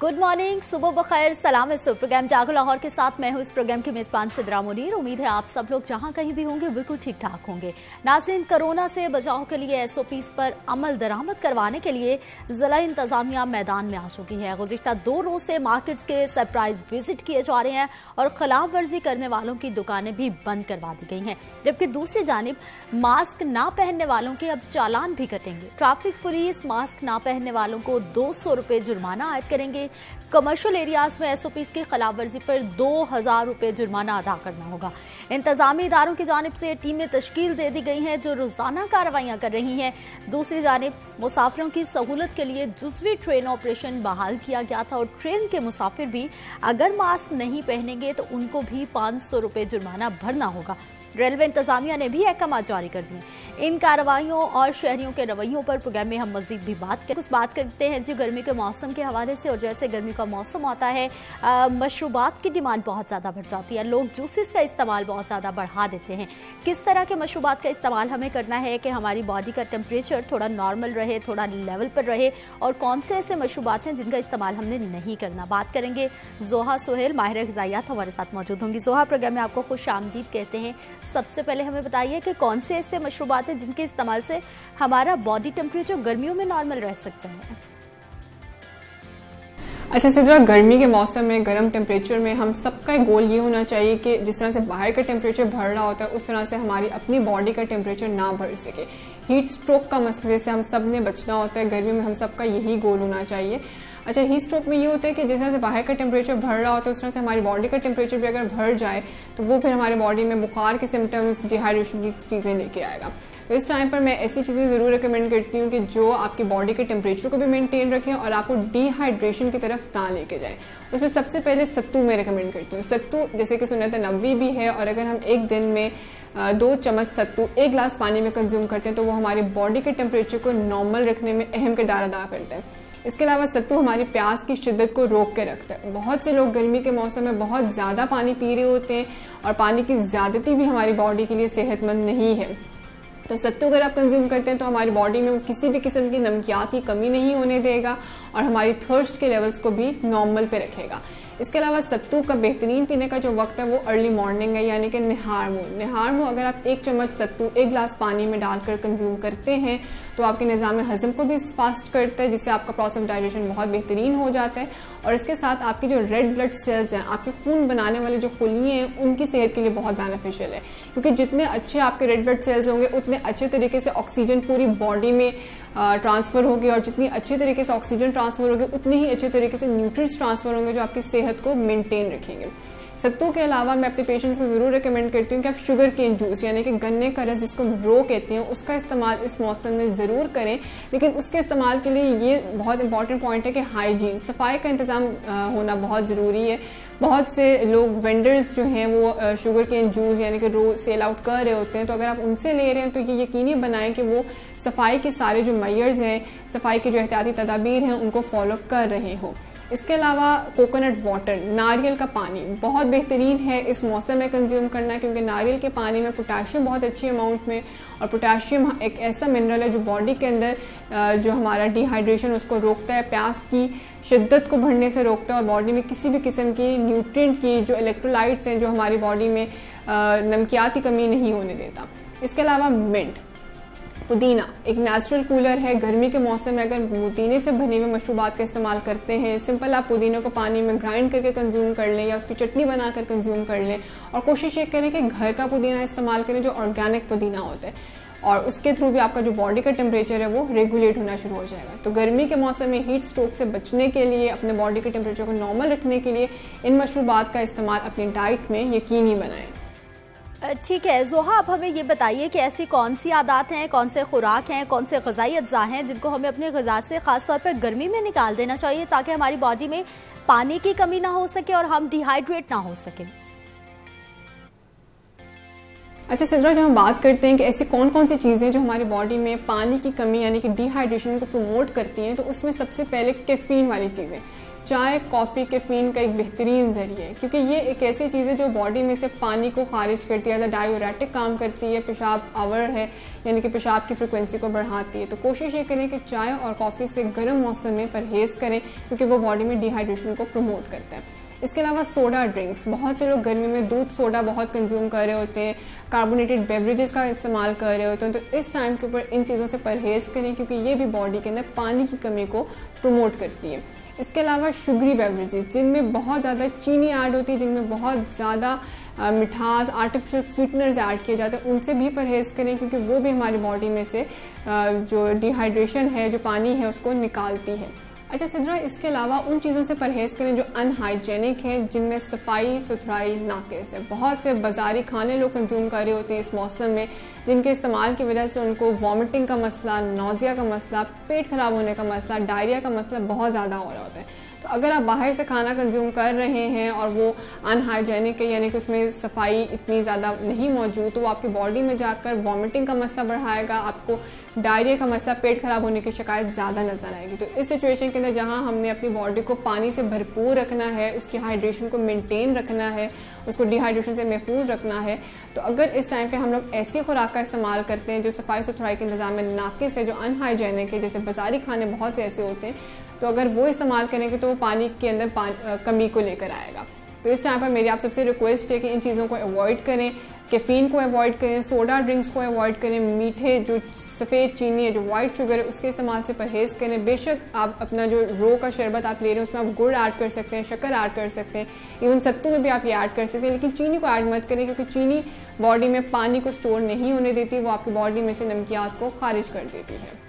Good morning, सुबह बखैर, सलाम। इस प्रोग्राम जागो लाहौर के साथ मैं हूं इस प्रोग्राम की मेजबान सिद्रा मुनीर। उम्मीद है आप सब लोग जहां कहीं भी होंगे बिल्कुल ठीक ठाक होंगे। नाज़रीन, कोरोना से बचाव के लिए एसओपीज पर अमल दरामद करवाने के लिए जिला इंतजामिया मैदान में आ चुकी है। गुज़िश्ता 2 रोज से मार्केट्स के सरप्राइज विजिट किए जा रहे हैं और खिलाफ वर्जी करने वालों की दुकानें भी बंद करवा दी गई हैं, जबकि दूसरी जानिब मास्क ना पहनने वालों के अब चालान भी कटेंगे। ट्रैफिक पुलिस मास्क ना पहनने वालों को 200 रुपए जुर्माना आयद करेंगे। कमर्शियल एरियाज में एसओपीज की खिलाफ वर्जी पर 2000 रुपए जुर्माना अदा करना होगा। इंतजामी इदारों की जानिब से टीमें तश्कील दे दी गई हैं जो रोजाना कार्रवाइयां कर रही हैं। दूसरी जानिब मुसाफिरों की सहूलत के लिए जुज़वी ट्रेन ऑपरेशन बहाल किया गया था और ट्रेन के मुसाफिर भी अगर मास्क नहीं पहनेंगे तो उनको भी 500 रुपए जुर्माना भरना होगा। रेलवे इंतजामिया ने भी अहकाम जारी कर दिए। इन कार्रवाइयों और शहरियों के रवैयों पर प्रोग्राम में हम मजीद भी बात करते हैं जी गर्मी के मौसम के हवाले से। और जैसे गर्मी का मौसम आता है मशरूबात की डिमांड बहुत ज़्यादा बढ़ जाती है, लोग जूसेस का इस्तेमाल बहुत ज़्यादा बढ़ा देते हैं। किस तरह के मशरूबात का इस्तेमाल हमें करना है कि हमारी बॉडी का टेम्परेचर थोड़ा नॉर्मल रहे, थोड़ा लेवल पर रहे, और कौन से ऐसे मशरूबात हैं जिनका इस्तेमाल हमने नहीं करना, बात करेंगे। जोहा सोहेल माहिर ग़िज़ाइयात हमारे साथ मौजूद होंगी। जोहा, प्रोग्राम में आपको खुश आमदीद कहते हैं। सबसे पहले हमें बताइए कि कौन से ऐसे मशरूबात हैं जिनके इस्तेमाल से हमारा बॉडी टेम्परेचर गर्मियों में नॉर्मल रह सकता है। अच्छा सिद्रा, गर्मी के मौसम में गर्म टेम्परेचर में हम सबका गोल ये होना चाहिए कि जिस तरह से बाहर का टेम्परेचर बढ़ रहा होता है उस तरह से हमारी अपनी बॉडी का टेम्परेचर ना बढ़ सके। हीट स्ट्रोक का मसले से हम सब ने बचना होता है, गर्मी में हम सबका यही गोल होना चाहिए। अच्छा, हीट स्ट्रोक में ये होता है कि जिस तरह से बाहर का टेम्परेचर बढ़ रहा होता है उस तरह से हमारी बॉडी का टेम्परेचर भी अगर बढ़ जाए तो वो फिर हमारी बॉडी में बुखार के सिम्टम्स, डिहाइड्रेशन की चीज़ें लेके आएगा। तो इस टाइम पर मैं ऐसी चीज़ें ज़रूर रिकमेंड करती हूँ कि जो आपकी बॉडी के टेम्परेचर को भी मेंटेन रखें और आपको डिहाइड्रेशन की तरफ ना लेके जाए। उसमें सबसे पहले सत्तू मैं रिकमेंड करती हूँ। सत्तू जैसे कि सुन्नत नबवी भी है, और अगर हम एक दिन में 2 चम्मच सत्तू 1 गिलास पानी में कंज्यूम करते हैं तो वो हमारी बॉडी के टेम्परेचर को नॉर्मल रखने में अहम किरदार अदा करता है। इसके अलावा सत्तू हमारी प्यास की शिद्दत को रोक के रखता है। बहुत से लोग गर्मी के मौसम में बहुत ज़्यादा पानी पी रहे होते हैं और पानी की ज़्यादती भी हमारी बॉडी के लिए सेहतमंद नहीं है। तो सत्तू अगर आप कंज्यूम करते हैं तो हमारी बॉडी में वो किसी भी किस्म की नमकियात की कमी नहीं होने देगा और हमारी थर्स्ट के लेवल्स को भी नॉर्मल पे रखेगा। इसके अलावा सत्तू का बेहतरीन पीने का जो वक्त है वो अर्ली मॉर्निंग है, यानी कि निहार मुँह अगर आप 1 चम्मच सत्तू 1 गिलास पानी में डालकर कंज्यूम करते हैं तो आपके निज़ाम हज़म को भी फास्ट करता है, जिससे आपका प्रोसेस ऑफ डाइजेशन बहुत बेहतरीन हो जाता है। और इसके साथ आपकी जो रेड ब्लड सेल्स हैं, आपके खून बनाने वाले जो खुलिये हैं, उनकी सेहत के लिए बहुत बेनिफिशियल है, क्योंकि जितने अच्छे आपके रेड ब्लड सेल्स होंगे उतने अच्छे तरीके से ऑक्सीजन पूरी बॉडी में ट्रांसफर होगी, और जितनी अच्छी तरीके से ऑक्सीजन ट्रांसफर होगी उतनी ही अच्छे तरीके से न्यूट्रिएंट्स ट्रांसफर होंगे जो आपकी सेहत को मेंटेन रखेंगे। सत्तू के अलावा मैं अपने पेशेंट्स को ज़रूर रिकमेंड करती हूँ कि आप शुगर केन जूस यानी कि गन्ने का रस जिसको रो कहते हैं उसका इस्तेमाल इस मौसम में ज़रूर करें। लेकिन उसके इस्तेमाल के लिए ये बहुत इंपॉर्टेंट पॉइंट है कि हाइजीन, सफाई का इंतज़ाम होना बहुत ज़रूरी है। बहुत से लोग वेंडर्स जो हैं वो शुगर केन जूस यानी कि रो सेल आउट कर रहे होते हैं, तो अगर आप उनसे ले रहे हैं तो ये यकीनी बनाएं कि वो सफाई के सारे जो मेजर्स हैं, सफाई के जो एहतियाती तदाबीर हैं उनको फॉलो कर रहे हों। इसके अलावा कोकोनट वाटर, नारियल का पानी बहुत बेहतरीन है इस मौसम में कंज्यूम करना, क्योंकि नारियल के पानी में पोटाशियम बहुत अच्छी अमाउंट में, और पोटाशियम एक ऐसा मिनरल है जो बॉडी के अंदर जो हमारा डिहाइड्रेशन उसको रोकता है, प्यास की शिद्दत को बढ़ने से रोकता है, और बॉडी में किसी भी किस्म की न्यूट्रिएंट की जो इलेक्ट्रोलाइट्स हैं जो हमारी बॉडी में नमकियात की कमी नहीं होने देता। इसके अलावा मिंट, पुदीना एक नेचुरल कूलर है। गर्मी के मौसम में अगर पुदीने से बने हुए मशरूबात का इस्तेमाल करते हैं, सिंपल आप पुदीने को पानी में ग्राइंड करके कंज्यूम कर लें या उसकी चटनी बनाकर कंज्यूम कर लें, और कोशिश ये करें कि घर का पुदीना इस्तेमाल करें जो ऑर्गेनिक पुदीना होता है, और उसके थ्रू भी आपका जो बॉडी का टेम्परेचर है वो रेगुलेट होना शुरू हो जाएगा। तो गर्मी के मौसम में हीट स्ट्रोक से बचने के लिए, अपने बॉडी के टेम्परेचर को नॉर्मल रखने के लिए इन मशरूबात का इस्तेमाल अपनी डाइट में यकीनी बनाएं। ठीक है जोहा, अब हमें ये बताइए कि ऐसी कौन सी आदत हैं, कौन से खुराक हैं, कौन से ग़िज़ाई अज्जा हैं जिनको हमें अपने ग़िज़ा से खासतौर पर गर्मी में निकाल देना चाहिए ताकि हमारी बॉडी में पानी की कमी ना हो सके और हम डिहाइड्रेट ना हो सके। अच्छा सिद्रा, जब हम बात करते हैं कि ऐसी कौन कौन सी चीज़ें जो हमारी बॉडी में पानी की कमी यानी कि डिहाइड्रेशन को प्रमोट करती हैं, तो उसमें सबसे पहले कैफीन वाली चीज़ें। चाय, कॉफ़ी, कैफीन का एक बेहतरीन जरिए है, क्योंकि ये एक ऐसी चीज़ है जो बॉडी में से पानी को खारिज करती है, एज अ डायूरेटिक काम करती है, पेशाब आवर है यानी कि पेशाब की फ्रिक्वेंसी को बढ़ाती है। तो कोशिश ये करें कि चाय और कॉफ़ी से गर्म मौसम में परहेज़ करें, क्योंकि वो बॉडी में डिहाइड्रेशन को प्रमोट करता है। इसके अलावा सोडा ड्रिंक्स, बहुत से लोग गर्मी में दूध सोडा बहुत कंज्यूम कर रहे होते हैं, कार्बोनेटेड बेवरेजेस का इस्तेमाल कर रहे होते हैं, तो इस टाइम के ऊपर इन चीज़ों से परहेज़ करें, क्योंकि ये भी बॉडी के अंदर पानी की कमी को प्रमोट करती है। इसके अलावा शुगरी बेवरेजेस, जिनमें बहुत ज़्यादा चीनी ऐड होती है, जिनमें बहुत ज़्यादा मिठास, आर्टिफिशियल स्वीटनर्स ऐड किए जाते हैं, उनसे भी परहेज़ करें, क्योंकि वो भी हमारी बॉडी में से जो डिहाइड्रेशन है, जो पानी है, उसको निकालती है। अच्छा सिद्रा, इसके अलावा उन चीज़ों से परहेज़ करें जो अनहाइजेनिक है, जिनमें सफाई सुथराई नाक़िस है। बहुत से बाज़ारी खाने लोग कंज्यूम कर रहे होते हैं इस मौसम में, जिनके इस्तेमाल की वजह से उनको वॉमिटिंग का मसला, नौजिया का मसला, पेट खराब होने का मसला, डायरिया का मसला बहुत ज़्यादा हो रहा होता है। तो अगर आप बाहर से खाना कंज्यूम कर रहे हैं और वो अनहाइजेनिक है, यानी कि उसमें सफाई इतनी ज़्यादा नहीं मौजूद, तो वो आपकी बॉडी में जाकर वॉमिटिंग का मसला बढ़ाएगा, आपको डायरिया का मसला, पेट खराब होने की शिकायत ज़्यादा नजर आएगी। तो इस सिचुएशन के अंदर जहाँ हमने अपनी बॉडी को पानी से भरपूर रखना है, उसकी हाइड्रेशन को मेंटेन रखना है, उसको डिहाइड्रेशन से महफूज रखना है, तो अगर इस टाइम पे हम लोग ऐसी खुराक का इस्तेमाल करते हैं जो सफाई सुथराई के इंतजाम में नाक़िस है, जो अनहाइजेनिक है, जैसे बाज़ारी खाने बहुत से ऐसे होते हैं, तो अगर वो इस्तेमाल करेंगे तो वो पानी के अंदर कमी को लेकर आएगा। तो इस टाइम पर मेरी आप सबसे रिक्वेस्ट है कि इन चीज़ों को अवॉइड करें, कैफीन को अवॉइड करें, सोडा ड्रिंक्स को अवॉइड करें, मीठे जो सफ़ेद चीनी है, जो वाइट शुगर है, उसके इस्तेमाल से परहेज़ करें। बेशक आप अपना जो रो का शरबत आप ले रहे हैं उसमें आप गुड़ ऐड कर सकते हैं, शक्कर ऐड कर सकते हैं, इवन सत्तू में भी आप ये ऐड कर सकते हैं, लेकिन चीनी को ऐड मत करें, क्योंकि चीनी बॉडी में पानी को स्टोर नहीं होने देती, वो आपकी बॉडी में से नमकियात को खारिज कर देती है।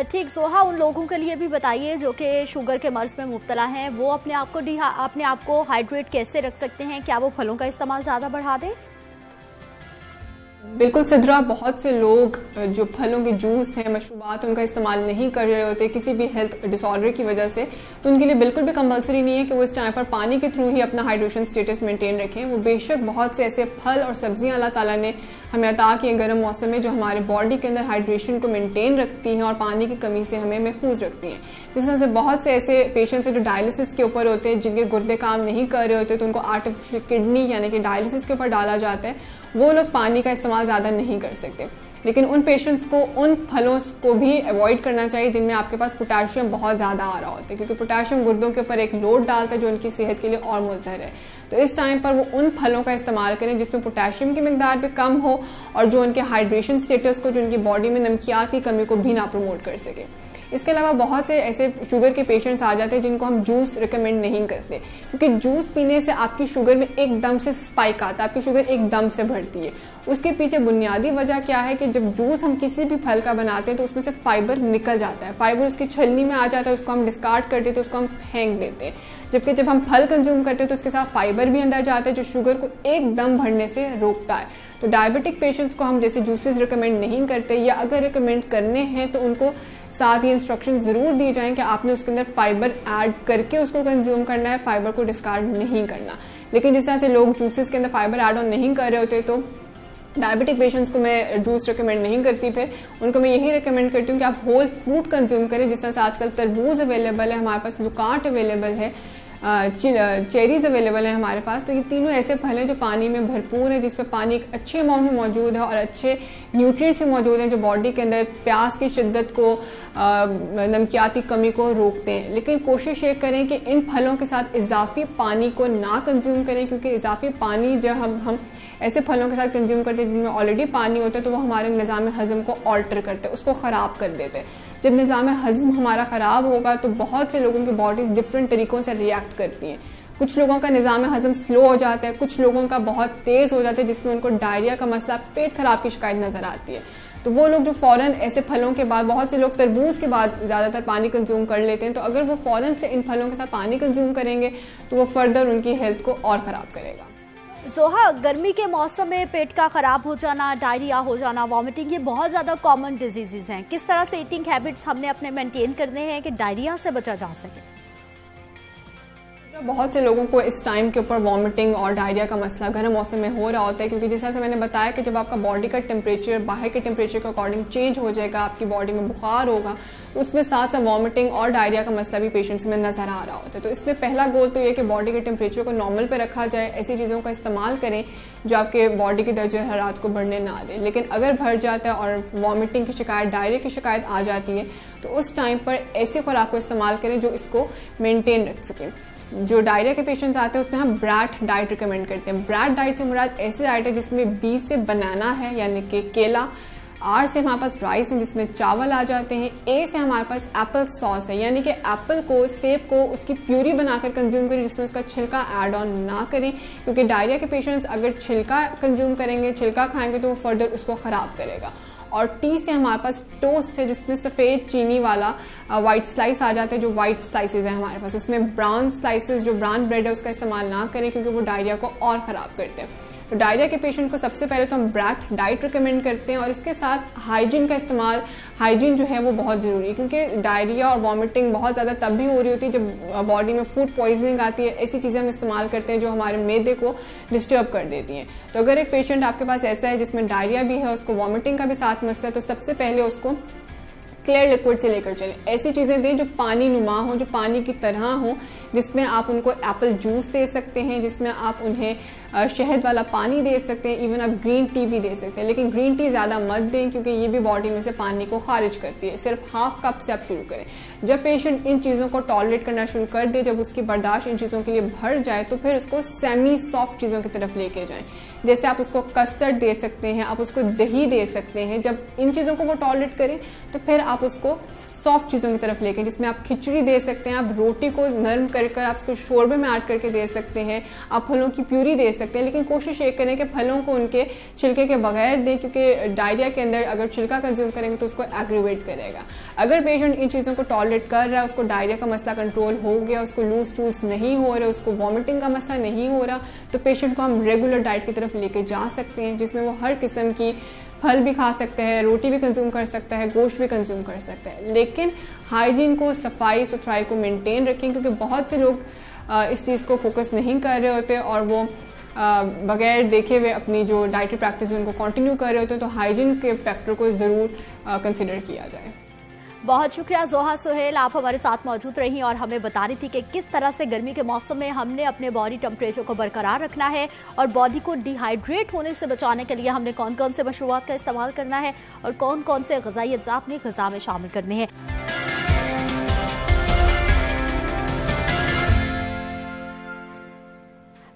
ठीक सोहा, उन लोगों के लिए भी बताइए जो कि शुगर के मर्ज में मुब्तला हैं, वो अपने आप को हाइड्रेट कैसे रख सकते हैं? क्या वो फलों का इस्तेमाल ज़्यादा बढ़ा दें? बिल्कुल सिद्रा, बहुत से लोग जो फलों के जूस हैं, मशरूबात, उनका इस्तेमाल नहीं कर रहे होते किसी भी हेल्थ डिसऑर्डर की वजह से, तो उनके लिए बिल्कुल भी कंपलसरी नहीं है कि वो इस टाइम पर पानी के थ्रू ही अपना हाइड्रेशन स्टेटस मेंटेन रखें। वो बेशक बहुत से ऐसे फल और सब्जियां अल्लाह ताला ने हमें अता किए गर्म मौसम में, जो हमारे बॉडी के अंदर हाइड्रेशन को मेंटेन रखती हैं और पानी की कमी से हमें महफूज रखती हैं। जिस तरह से बहुत से ऐसे पेशेंट्स हैं जो डायलिसिस के ऊपर होते हैं, जिनके गुर्दे काम नहीं कर रहे होते, तो उनको आर्टिफिशियल किडनी यानी कि डायलिसिस के ऊपर डाला जाता है, वो लोग पानी का इस्तेमाल ज़्यादा नहीं कर सकते। लेकिन उन पेशेंट्स को उन फलों को भी अवॉइड करना चाहिए जिनमें आपके पास पोटेशियम बहुत ज़्यादा आ रहा होता है, क्योंकि पोटेशियम गुर्दों के ऊपर एक लोड डालता है जो उनकी सेहत के लिए और मुज़र है। तो इस टाइम पर वो उन फलों का इस्तेमाल करें जिसमें पोटेशियम की मिकदार भी कम हो और जो उनके हाइड्रेशन स्टेटस को, जो उनकी बॉडी में नमकियात की कमी को भी ना प्रमोट कर सके। इसके अलावा बहुत से ऐसे शुगर के पेशेंट्स आ जाते हैं जिनको हम जूस रिकमेंड नहीं करते, क्योंकि जूस पीने से आपकी शुगर में एकदम से स्पाइक आता है, आपकी शुगर एकदम से बढ़ती है। उसके पीछे बुनियादी वजह क्या है कि जब जूस हम किसी भी फल का बनाते हैं तो उसमें से फाइबर निकल जाता है, फाइबर उसकी छलनी में आ जाता है, उसको हम डिस्कार्ड करते हैं, तो उसको हम फेंक देते हैं। जबकि जब हम फल कंज्यूम करते हैं तो उसके साथ फाइबर भी अंदर जाता है जो शुगर को एकदम बढ़ने से रोकता है। तो डायबिटिक पेशेंट्स को हम जैसे जूसेस रिकमेंड नहीं करते, या अगर रिकमेंड करने हैं तो उनको साथ ये इंस्ट्रक्शन जरूर दी जाएं कि आपने उसके अंदर फाइबर ऐड करके उसको कंज्यूम करना है, फाइबर को डिस्कार्ड नहीं करना। लेकिन जिस तरह से लोग जूसेस के अंदर फाइबर ऐड ऑन नहीं कर रहे होते, तो डायबिटिक पेशेंट्स को मैं जूस रिकमेंड नहीं करती, फिर उनको मैं यही रिकमेंड करती हूँ कि आप होल फ्रूट कंज्यूम करें। जिस तरह से आजकल तरबूज अवेलेबल है, हमारे पास लुकाट अवेलेबल है, चेरीज अवेलेबल है हमारे पास, तो ये तीनों ऐसे फल हैं जो पानी में भरपूर है, जिसमें पानी एक अच्छे अमाउंट में मौजूद है और अच्छे न्यूट्रिएंट्स भी मौजूद हैं जो बॉडी के अंदर प्यास की शिद्दत को, नमकियाती कमी को रोकते हैं। लेकिन कोशिश ये करें कि इन फलों के साथ इजाफी पानी को ना कंज्यूम करें, क्योंकि इजाफी पानी जब हम ऐसे फलों के साथ कंज्यूम करते हैं जिनमें ऑलरेडी पानी होता है, तो वो हमारे निज़ाम हज़म को ऑल्टर करते हैं, उसको ख़राब कर देते हैं। जब निज़ाम हज़म हमारा ख़राब होगा तो बहुत से लोगों की बॉडीज़ डिफरेंट तरीक़ों से रिएक्ट करती हैं। कुछ लोगों का निज़ाम हज़म स्लो हो जाता है, कुछ लोगों का बहुत तेज़ हो जाता है, जिसमें उनको डायरिया का मसला, पेट खराब की शिकायत नज़र आती है। तो वो लोग जो फ़ौरन ऐसे फलों के बाद, बहुत से लोग तरबूज के बाद ज़्यादातर पानी कंज्यूम कर लेते हैं, तो अगर वो फ़ौरन से इन फलों के साथ पानी कंज्यूम करेंगे तो वो फर्दर उनकी हेल्थ को और ख़राब करेगा। जोहा, गर्मी के मौसम में पेट का खराब हो जाना, डायरिया हो जाना, वॉमिटिंग, ये बहुत ज़्यादा कॉमन डिजीजेज हैं। किस तरह से ईटिंग हैबिट्स हमने अपने मेंटेन करने हैं कि डायरिया से बचा जा सके? बहुत से लोगों को इस टाइम के ऊपर वॉमिटिंग और डायरिया का मसला गर्म मौसम में हो रहा होता है, क्योंकि जिस तरह से मैंने बताया कि जब आपका बॉडी का टेम्परेचर बाहर के टेम्परेचर के अकॉर्डिंग चेंज हो जाएगा, आपकी बॉडी में बुखार होगा, तो उसमें साथ साथ वॉमिटिंग और डायरिया का मसला भी पेशेंट्स में नजर आ रहा होता है। तो इसमें पहला गोल तो ये कि बॉडी के टेम्परेचर को नॉर्मल पे रखा जाए, ऐसी चीज़ों का इस्तेमाल करें जो आपके बॉडी के दर्जे हरारत को बढ़ने ना दें। लेकिन अगर भर जाता है और वॉमिटिंग की शिकायत, डायरिया की शिकायत आ जाती है, तो उस टाइम पर ऐसी खुराक को इस्तेमाल करें जो इसको मेनटेन रख सकें। जो डायरिया के पेशेंट्स आते हैं उसमें हम ब्रैट डाइट रिकमेंड करते हैं। ब्रैट डाइट से मुराद ऐसी डाइट है जिसमें बी से बनाना है यानी कि केला, आर से हमारे पास राइस है जिसमें चावल आ जाते हैं, ए से हमारे पास एप्पल सॉस है यानी कि एप्पल को, सेब को उसकी प्यूरी बनाकर कंज्यूम करें जिसमें उसका छिलका ऐड ऑन ना करें, क्योंकि डायरिया के पेशेंट्स अगर छिलका कंज्यूम करेंगे, छिलका खाएंगे तो वो फर्दर उसको खराब करेगा। और टी से हमारे पास टोस्ट है जिसमें सफ़ेद चीनी वाला वाइट स्लाइस आ जाता है, जो वाइट स्लाइसेस है हमारे पास। उसमें ब्राउन स्लाइसेस, जो ब्राउन ब्रेड है, उसका इस्तेमाल ना करें क्योंकि वो डायरिया को और ख़राब करते हैं। तो डायरिया के पेशेंट को सबसे पहले तो हम ब्रैट डाइट रिकमेंड करते हैं और इसके साथ हाइजीन का इस्तेमाल, हाइजीन जो है वो बहुत ज़रूरी है, क्योंकि डायरिया और वॉमिटिंग बहुत ज़्यादा तब भी हो रही होती है जब बॉडी में फूड पॉइजनिंग आती है। ऐसी चीज़ें हम इस्तेमाल करते हैं जो हमारे मैदे को डिस्टर्ब कर देती हैं। तो अगर एक पेशेंट आपके पास ऐसा है जिसमें डायरिया भी है, उसको वॉमिटिंग का भी साथ मसला है, तो सबसे पहले उसको क्लियर लिक्विड से लेकर चलें। ऐसी चीज़ें दें जो पानी नुमा हो, जो पानी की तरह हो, जिसमें आप उनको एप्पल जूस दे सकते हैं, जिसमें आप उन्हें शहद वाला पानी दे सकते हैं, इवन आप ग्रीन टी भी दे सकते हैं। लेकिन ग्रीन टी ज़्यादा मत दें क्योंकि ये भी बॉडी में से पानी को खारिज करती है। सिर्फ हाफ कप से आप शुरू करें। जब पेशेंट इन चीज़ों को टॉलरेट करना शुरू कर दे, जब उसकी बर्दाश्त इन चीज़ों के लिए भर जाए, तो फिर उसको सेमी सॉफ्ट चीज़ों की तरफ लेके जाएं। जैसे आप उसको कस्टर्ड दे सकते हैं, आप उसको दही दे सकते हैं। जब इन चीज़ों को वो टॉलरेट करें तो फिर आप उसको सॉफ्ट चीज़ों की तरफ लेके, जिसमें आप खिचड़ी दे सकते हैं, आप रोटी को नरम कर आप उसको शोरबे में ऐड करके दे सकते हैं, आप फलों की प्यूरी दे सकते हैं। लेकिन कोशिश ये करें कि फलों को उनके छिलके के बगैर दें, क्योंकि डायरिया के अंदर अगर छिलका कंज्यूम करेंगे तो उसको एग्रीवेट करेगा। अगर पेशेंट इन चीज़ों को टॉलरेट कर रहा है, उसको डायरिया का मसला कंट्रोल हो गया, उसको लूज टूल्स नहीं हो रहे, उसको वॉमिटिंग का मसला नहीं हो रहा, तो पेशेंट को हम रेगुलर डाइट की तरफ लेके जा सकते हैं, जिसमें वो हर किस्म की फल भी खा सकते हैं, रोटी भी कंज्यूम कर सकता है, गोश्त भी कंज्यूम कर सकता है। लेकिन हाइजीन को, सफाई सुथराई को मेंटेन रखें, क्योंकि बहुत से लोग इस चीज़ को फोकस नहीं कर रहे होते और वो बगैर देखे हुए अपनी जो डाइटरी प्रैक्टिस उनको कंटिन्यू कर रहे होते हैं। तो हाइजीन के फैक्टर को ज़रूर कंसिडर किया जाए। बहुत शुक्रिया जोहा सुहेल, आप हमारे साथ मौजूद रही और हमें बता रही थी कि किस तरह से गर्मी के मौसम में हमने अपने बॉडी टेम्परेचर को बरकरार रखना है और बॉडी को डिहाइड्रेट होने से बचाने के लिए हमने कौन कौन से मशरूबात का इस्तेमाल करना है और कौन कौन से ग़िज़ाई अज्जा अपनी ग़िज़ा में शामिल करने हैं।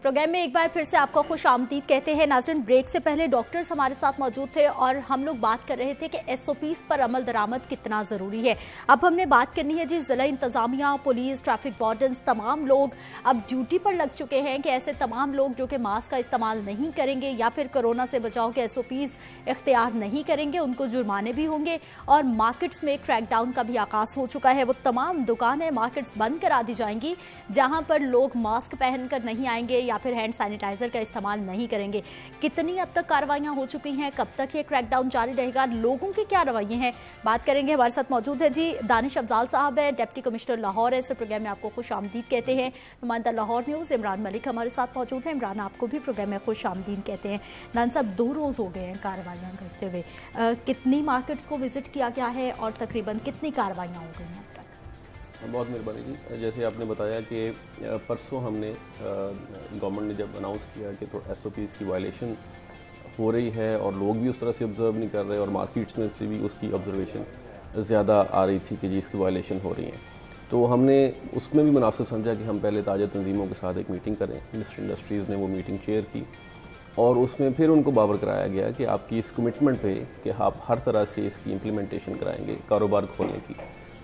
प्रोग्राम में एक बार फिर से आपको खुश आमदीद कहते हैं। नाज़रीन, ब्रेक से पहले डॉक्टर्स हमारे साथ मौजूद थे और हम लोग बात कर रहे थे कि एसओपीज़ पर अमल दरामद कितना ज़रूरी है। अब हमने बात करनी है जी, ज़िला इंतज़ामिया, पुलिस, ट्रैफिक वार्डन, तमाम लोग अब ड्यूटी पर लग चुके हैं कि ऐसे तमाम लोग जो कि मास्क का इस्तेमाल नहीं करेंगे या फिर कोरोना से बचाव के एसओपीज़ इख्तियार नहीं करेंगे, उनको जुर्माने भी होंगे। और मार्केट्स में क्रैकडाउन का भी आगाज़ हो चुका है। वो तमाम दुकानें, मार्केट्स बंद करा दी जाएंगी जहाँ पर लोग मास्क पहनकर नहीं आएंगे या फिर हैंड सैनिटाइजर का इस्तेमाल नहीं करेंगे। कितनी अब तक कार्रवाइयां हो चुकी हैं, कब तक ये क्रैकडाउन जारी रहेगा, लोगों की क्या रवैये हैं, बात करेंगे। हमारे साथ मौजूद है जी दानिश अफजाल साहब है, डिप्टी कमिश्नर लाहौर है। इस प्रोग्राम में आपको खुश आमदीद कहते हैं। नुमाइंदा लाहौर न्यूज़ इमरान मलिक हमारे साथ मौजूद है। इमरान, आपको भी प्रोग्राम में खुश आमदीद कहते हैं। दान साहब, 2 रोज़ हो गए हैं कार्रवाइयाँ करते हुए, कितनी मार्केट्स को विजिट किया गया है और तकरीबन कितनी कार्रवाइयाँ हो गई हैं? बहुत मेहरबानी जी। जैसे आपने बताया कि परसों हमने गवर्नमेंट ने जब अनाउंस किया कि तो एसओपीज़ की वायलेशन हो रही है और लोग भी उस तरह से ऑब्ज़र्व नहीं कर रहे और मार्केट्स में से भी उसकी ऑब्जर्वेशन ज़्यादा आ रही थी कि जी इसकी वायलेशन हो रही है, तो हमने उसमें भी मुनासिब समझा कि हम पहले ताज़ा तंजीमों के साथ एक मीटिंग करें। मिनिस्टर इंडस्ट्रीज़ ने वो मीटिंग चेयर की और उसमें फिर उनको बावर कराया गया कि आपकी इस कमिटमेंट पे कि आप हर तरह से इसकी इम्प्लीमेंटेशन कराएंगे। कारोबार खोलने की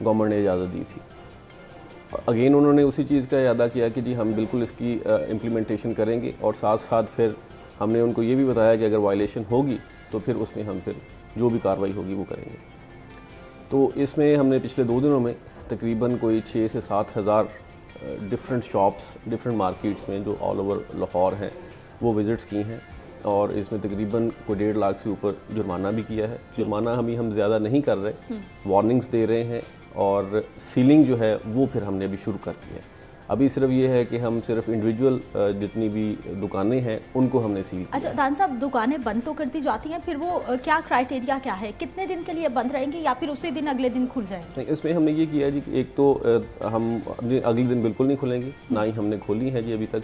गवर्नमेंट ने इजाज़त दी थी। अगेन उन्होंने उसी चीज़ का अदा किया कि जी हम बिल्कुल इसकी इम्प्लीमेंटेशन करेंगे और साथ साथ फिर हमने उनको ये भी बताया कि अगर वायलेशन होगी तो फिर उसमें हम फिर जो भी कार्रवाई होगी वो करेंगे। तो इसमें हमने पिछले 2 दिनों में तकरीबन कोई 6 से 7 हज़ार डिफरेंट शॉप्स, डिफरेंट मार्केट्स में जो ऑल ओवर लाहौर हैं वो विज़िट्स की हैं और इसमें तकरीबन कोई 1.5 लाख से ऊपर जुर्माना भी किया है। जुर्माना हम ज़्यादा नहीं कर रहे, वार्निंग्स दे रहे हैं और सीलिंग जो है वो फिर हमने अभी शुरू कर दी है। अभी सिर्फ ये है कि हम सिर्फ इंडिविजुअल जितनी भी दुकानें हैं उनको हमने सील किया। अच्छा दान साहब, दुकानें बंद तो कर दी जाती हैं, फिर वो क्या क्राइटेरिया क्या है, कितने दिन के लिए बंद रहेंगी या फिर उसी दिन अगले दिन खुल जाएंगे? इसमें हमने ये किया जी कि एक तो हम अगले दिन बिल्कुल नहीं खुलेंगे, ना ही हमने खोली है जी अभी तक।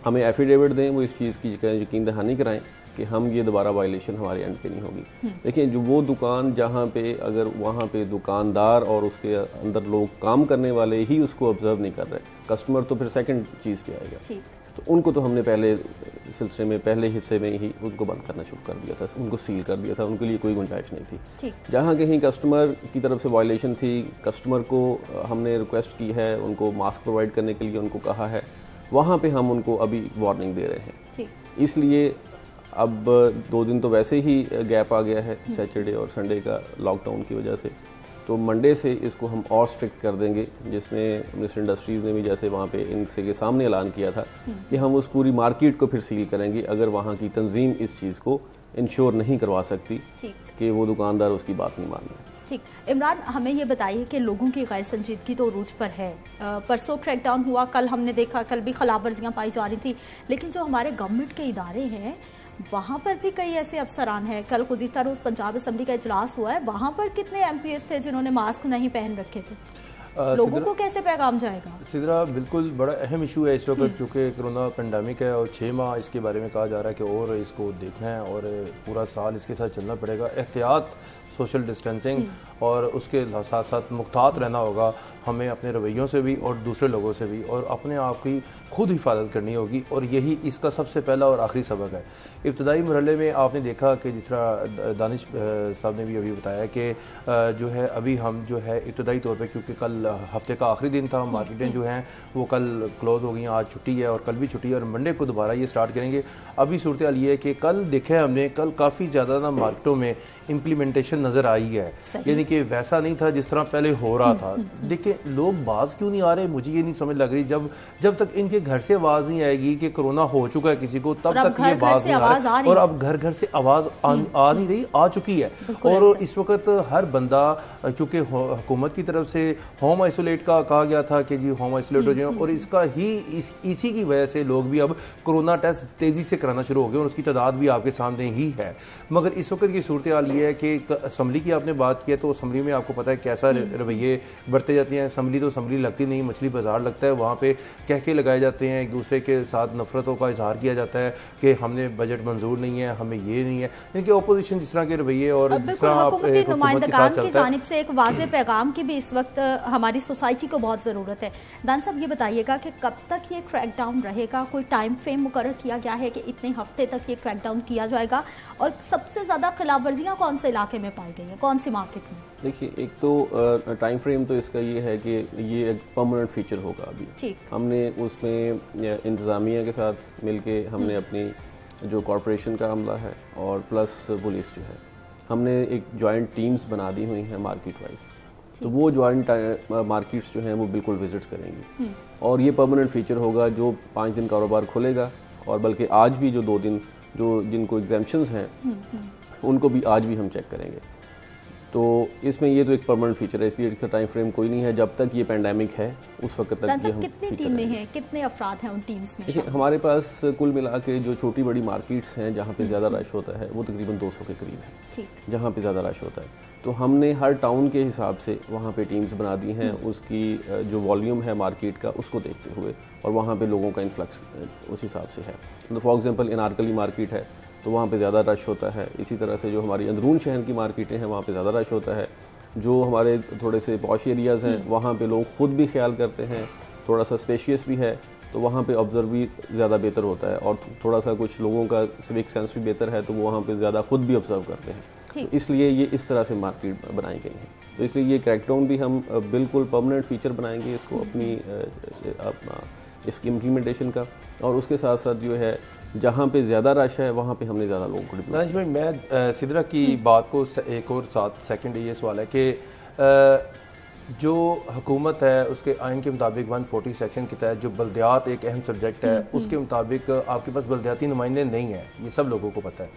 हमें एफिडेविट दें, वो इस चीज़ की यकीन दहानी कराएं कि हम ये दोबारा वायलेशन हमारे एंड पे नहीं होगी। देखिए जो वो दुकान जहाँ पे अगर वहाँ पे दुकानदार और उसके अंदर लोग काम करने वाले ही उसको ऑब्जर्व नहीं कर रहे, कस्टमर तो फिर सेकंड चीज़ पे आएगा, तो उनको तो हमने पहले सिलसिले में पहले हिस्से में ही उनको बंद करना शुरू कर दिया था, उनको सील कर दिया था, उनके लिए कोई गुंजाइश नहीं थी। जहाँ कहीं कस्टमर की तरफ से वायलेशन थी, कस्टमर को हमने रिक्वेस्ट की है, उनको मास्क प्रोवाइड करने के लिए उनको कहा है, वहाँ पे हम उनको अभी वार्निंग दे रहे हैं। इसलिए अब 2 दिन तो वैसे ही गैप आ गया है, सैटरडे और संडे का लॉकडाउन की वजह से, तो मंडे से इसको हम और स्ट्रिक्ट कर देंगे, जिसमें मिनिस्टर इंडस्ट्रीज़ ने भी जैसे वहाँ पे इनसे के सामने ऐलान किया था कि हम उस पूरी मार्केट को फिर सील करेंगे अगर वहाँ की तंजीम इस चीज़ को इंश्योर नहीं करवा सकती कि वो दुकानदार उसकी बात नहीं मान रहे। ठीक, इमरान हमें ये बताइए कि लोगों की गैर संजीदगी तो रूज पर है। परसों क्रैकडाउन हुआ, कल हमने देखा, कल भी खिलाफवर्जियाँ पाई जा रही थी, लेकिन जो हमारे गवर्नमेंट के इदारे हैं वहाँ पर भी कई ऐसे अफसरान हैं। कल गुज़िश्ता रोज़ पंजाब असम्बली का इजलास हुआ है, वहाँ पर कितने MPs थे जिन्होंने मास्क नहीं पहन रखे थे? लोगों को कैसे पैगाम जाएगा? सिद्रा, बिल्कुल बड़ा अहम इशू है इस वक्त, क्योंकि कोरोना पेंडेमिक है और 6 माह इसके बारे में कहा जा रहा है कि और इसको देखना है और पूरा साल इसके साथ चलना पड़ेगा। एहतियात, सोशल डिस्टेंसिंग और उसके साथ साथ मुख्तात रहना होगा हमें, अपने रवैयों से भी और दूसरे लोगों से भी, और अपने आप की खुद हिफाजत करनी होगी, और यही इसका सबसे पहला और आखिरी सबक है। इब्तदाई मरहले में आपने देखा कि जिस तरह दानिश साहब ने भी अभी बताया कि जो है अभी हम जो है इब्तदाई तौर पे, क्योंकि कल हफ्ते का आखिरी दिन था, मार्केटें जो हैं वो कल क्लोज़ हो गई, आज छुट्टी है और कल भी छुट्टी है और मंडे को दोबारा ये स्टार्ट करेंगे। अभी सूरत हाल ये है कि कल देखा है हमने, कल काफ़ी ज़्यादा ना मार्केटों में इम्प्लीमेंटेशन नज़र आई है, यानी कि वैसा नहीं था जिस तरह पहले हो रहा था। देखिए लोग बाज क्यों नहीं आ रहे, मुझे ये नहीं समझ लग रही। जब तक इनके घर से आवाज़ नहीं आएगी कि कोरोना हो चुका है किसी को, तब तक ये बात नहीं आ रही, और अब घर घर से आवाज़ आ नहीं रही, आ चुकी है। और इस वक्त हर बंदा, क्योंकि हुकूमत की तरफ से होम आइसोलेट का कहा गया था कि जी होम आइसोलेट हो जाए, और इसका ही इसी की वजह से लोग भी अब कोरोना टेस्ट तेज़ी से कराना शुरू हो गए और उसकी तादाद भी आपके सामने ही है। मगर इस वक्त की सूरत हाल ये है कि असम्बली की आपने बात की है, तो असम्बली में आपको पता है कैसा रवैये बरते जाते हैं। असम्बली तो असम्बली लगती नहीं, मछली बाजार लगता है, वहाँ पे कहके लगाए जाते हैं, एक दूसरे के साथ नफरतों का इजहार किया जाता है कि हमने बजट मंजूर नहीं है, हमें ये नहीं है, इनके अपोजिशन जिस तरह के रवैये और जिस तरह आप नुमाइंदगान की जानिब से एक वाज़ेह पैगाम की भी इस वक्त हमारी सोसाइटी को बहुत ज़रूरत है। दान साहब ये बताइएगा कि कब तक ये क्रैकडाउन रहेगा, कोई टाइम फ्रेम मुकर्रर किया गया है कि इतने हफ्ते तक ये क्रैकडाउन किया जाएगा, और सबसे ज़्यादा खिलाफवर्जियाँ कौन से इलाके में पाई गई है, कौन सी मार्केट में? देखिए एक तो टाइम फ्रेम तो इसका ये है कि ये एक परमानेंट फीचर होगा। अभी हमने उसमें इंतज़ामिया के साथ मिलके हमने अपनी जो कॉरपोरेशन का अमला है और प्लस पुलिस जो है, हमने एक जॉइंट टीम्स बना दी हुई हैं मार्केट वाइज, तो वो जॉइंट मार्केट्स जो हैं वो बिल्कुल विजिट्स करेंगी, और ये परमानेंट फीचर होगा। जो 5 दिन कारोबार खुलेगा, और बल्कि आज भी जो 2 दिन जो जिनको एग्जेम्पशंस हैं उनको भी आज भी हम चेक करेंगे। तो इसमें ये तो एक परमानेंट फीचर है, इसलिए इसका टाइम फ्रेम कोई नहीं है। जब तक ये पेंडेमिक है उस वक्त तक ये हम कितनी टीमें हैं, कितने अफराद हैं उन टीम्स में? देखिए हमारे पास कुल मिला के जो छोटी बड़ी मार्केट्स हैं जहाँ पे ज़्यादा रश होता है वो तकरीबन 200 के करीब है, जहाँ पे ज़्यादा रश होता है। तो हमने हर टाउन के हिसाब से वहाँ पे टीम्स बना दी हैं, उसकी जो वॉल्यूम है मार्केट का उसको देखते हुए, और वहाँ पे लोगों का इन्फ्लक्स उस हिसाब से है। तो फॉर एग्जांपल अनारकली मार्केट है तो वहाँ पे ज़्यादा रश होता है। इसी तरह से जो हमारी अंदरून शहर की मार्केटें हैं वहाँ पे ज़्यादा रश होता है। जो हमारे थोड़े से पॉश एरियाज़ हैं वहाँ पे लोग खुद भी ख्याल करते हैं, थोड़ा सा स्पेशियस भी है, तो वहाँ पे ऑब्जर्व भी ज़्यादा बेहतर होता है, और थोड़ा सा कुछ लोगों का सिविक सेंस भी बेहतर है, तो वो वहाँ पे ज़्यादा खुद भी ऑब्जर्व करते हैं। तो इसलिए ये इस तरह से मार्केट बनाई गई है। तो इसलिए ये क्रैकडाउन भी हम बिल्कुल परमानेंट फीचर बनाएंगे इसको अपनी इसकी इम्प्लीमेंटेशन का, और उसके साथ साथ जो है जहाँ पे ज़्यादा रश है वहाँ पे हमने ज़्यादा लोगों को दानिश भाई, मैं सिद्रा की बात को एक और 7 सेकंड ये सवाल है कि जो हुकूमत है उसके आइन के मुताबिक 140 सेक्शन के तहत जो बल्दियात एक अहम सब्जेक्ट है, उसके मुताबिक आपके पास बल्दियाती नुमाइंदे नहीं है, ये सब लोगों को पता है,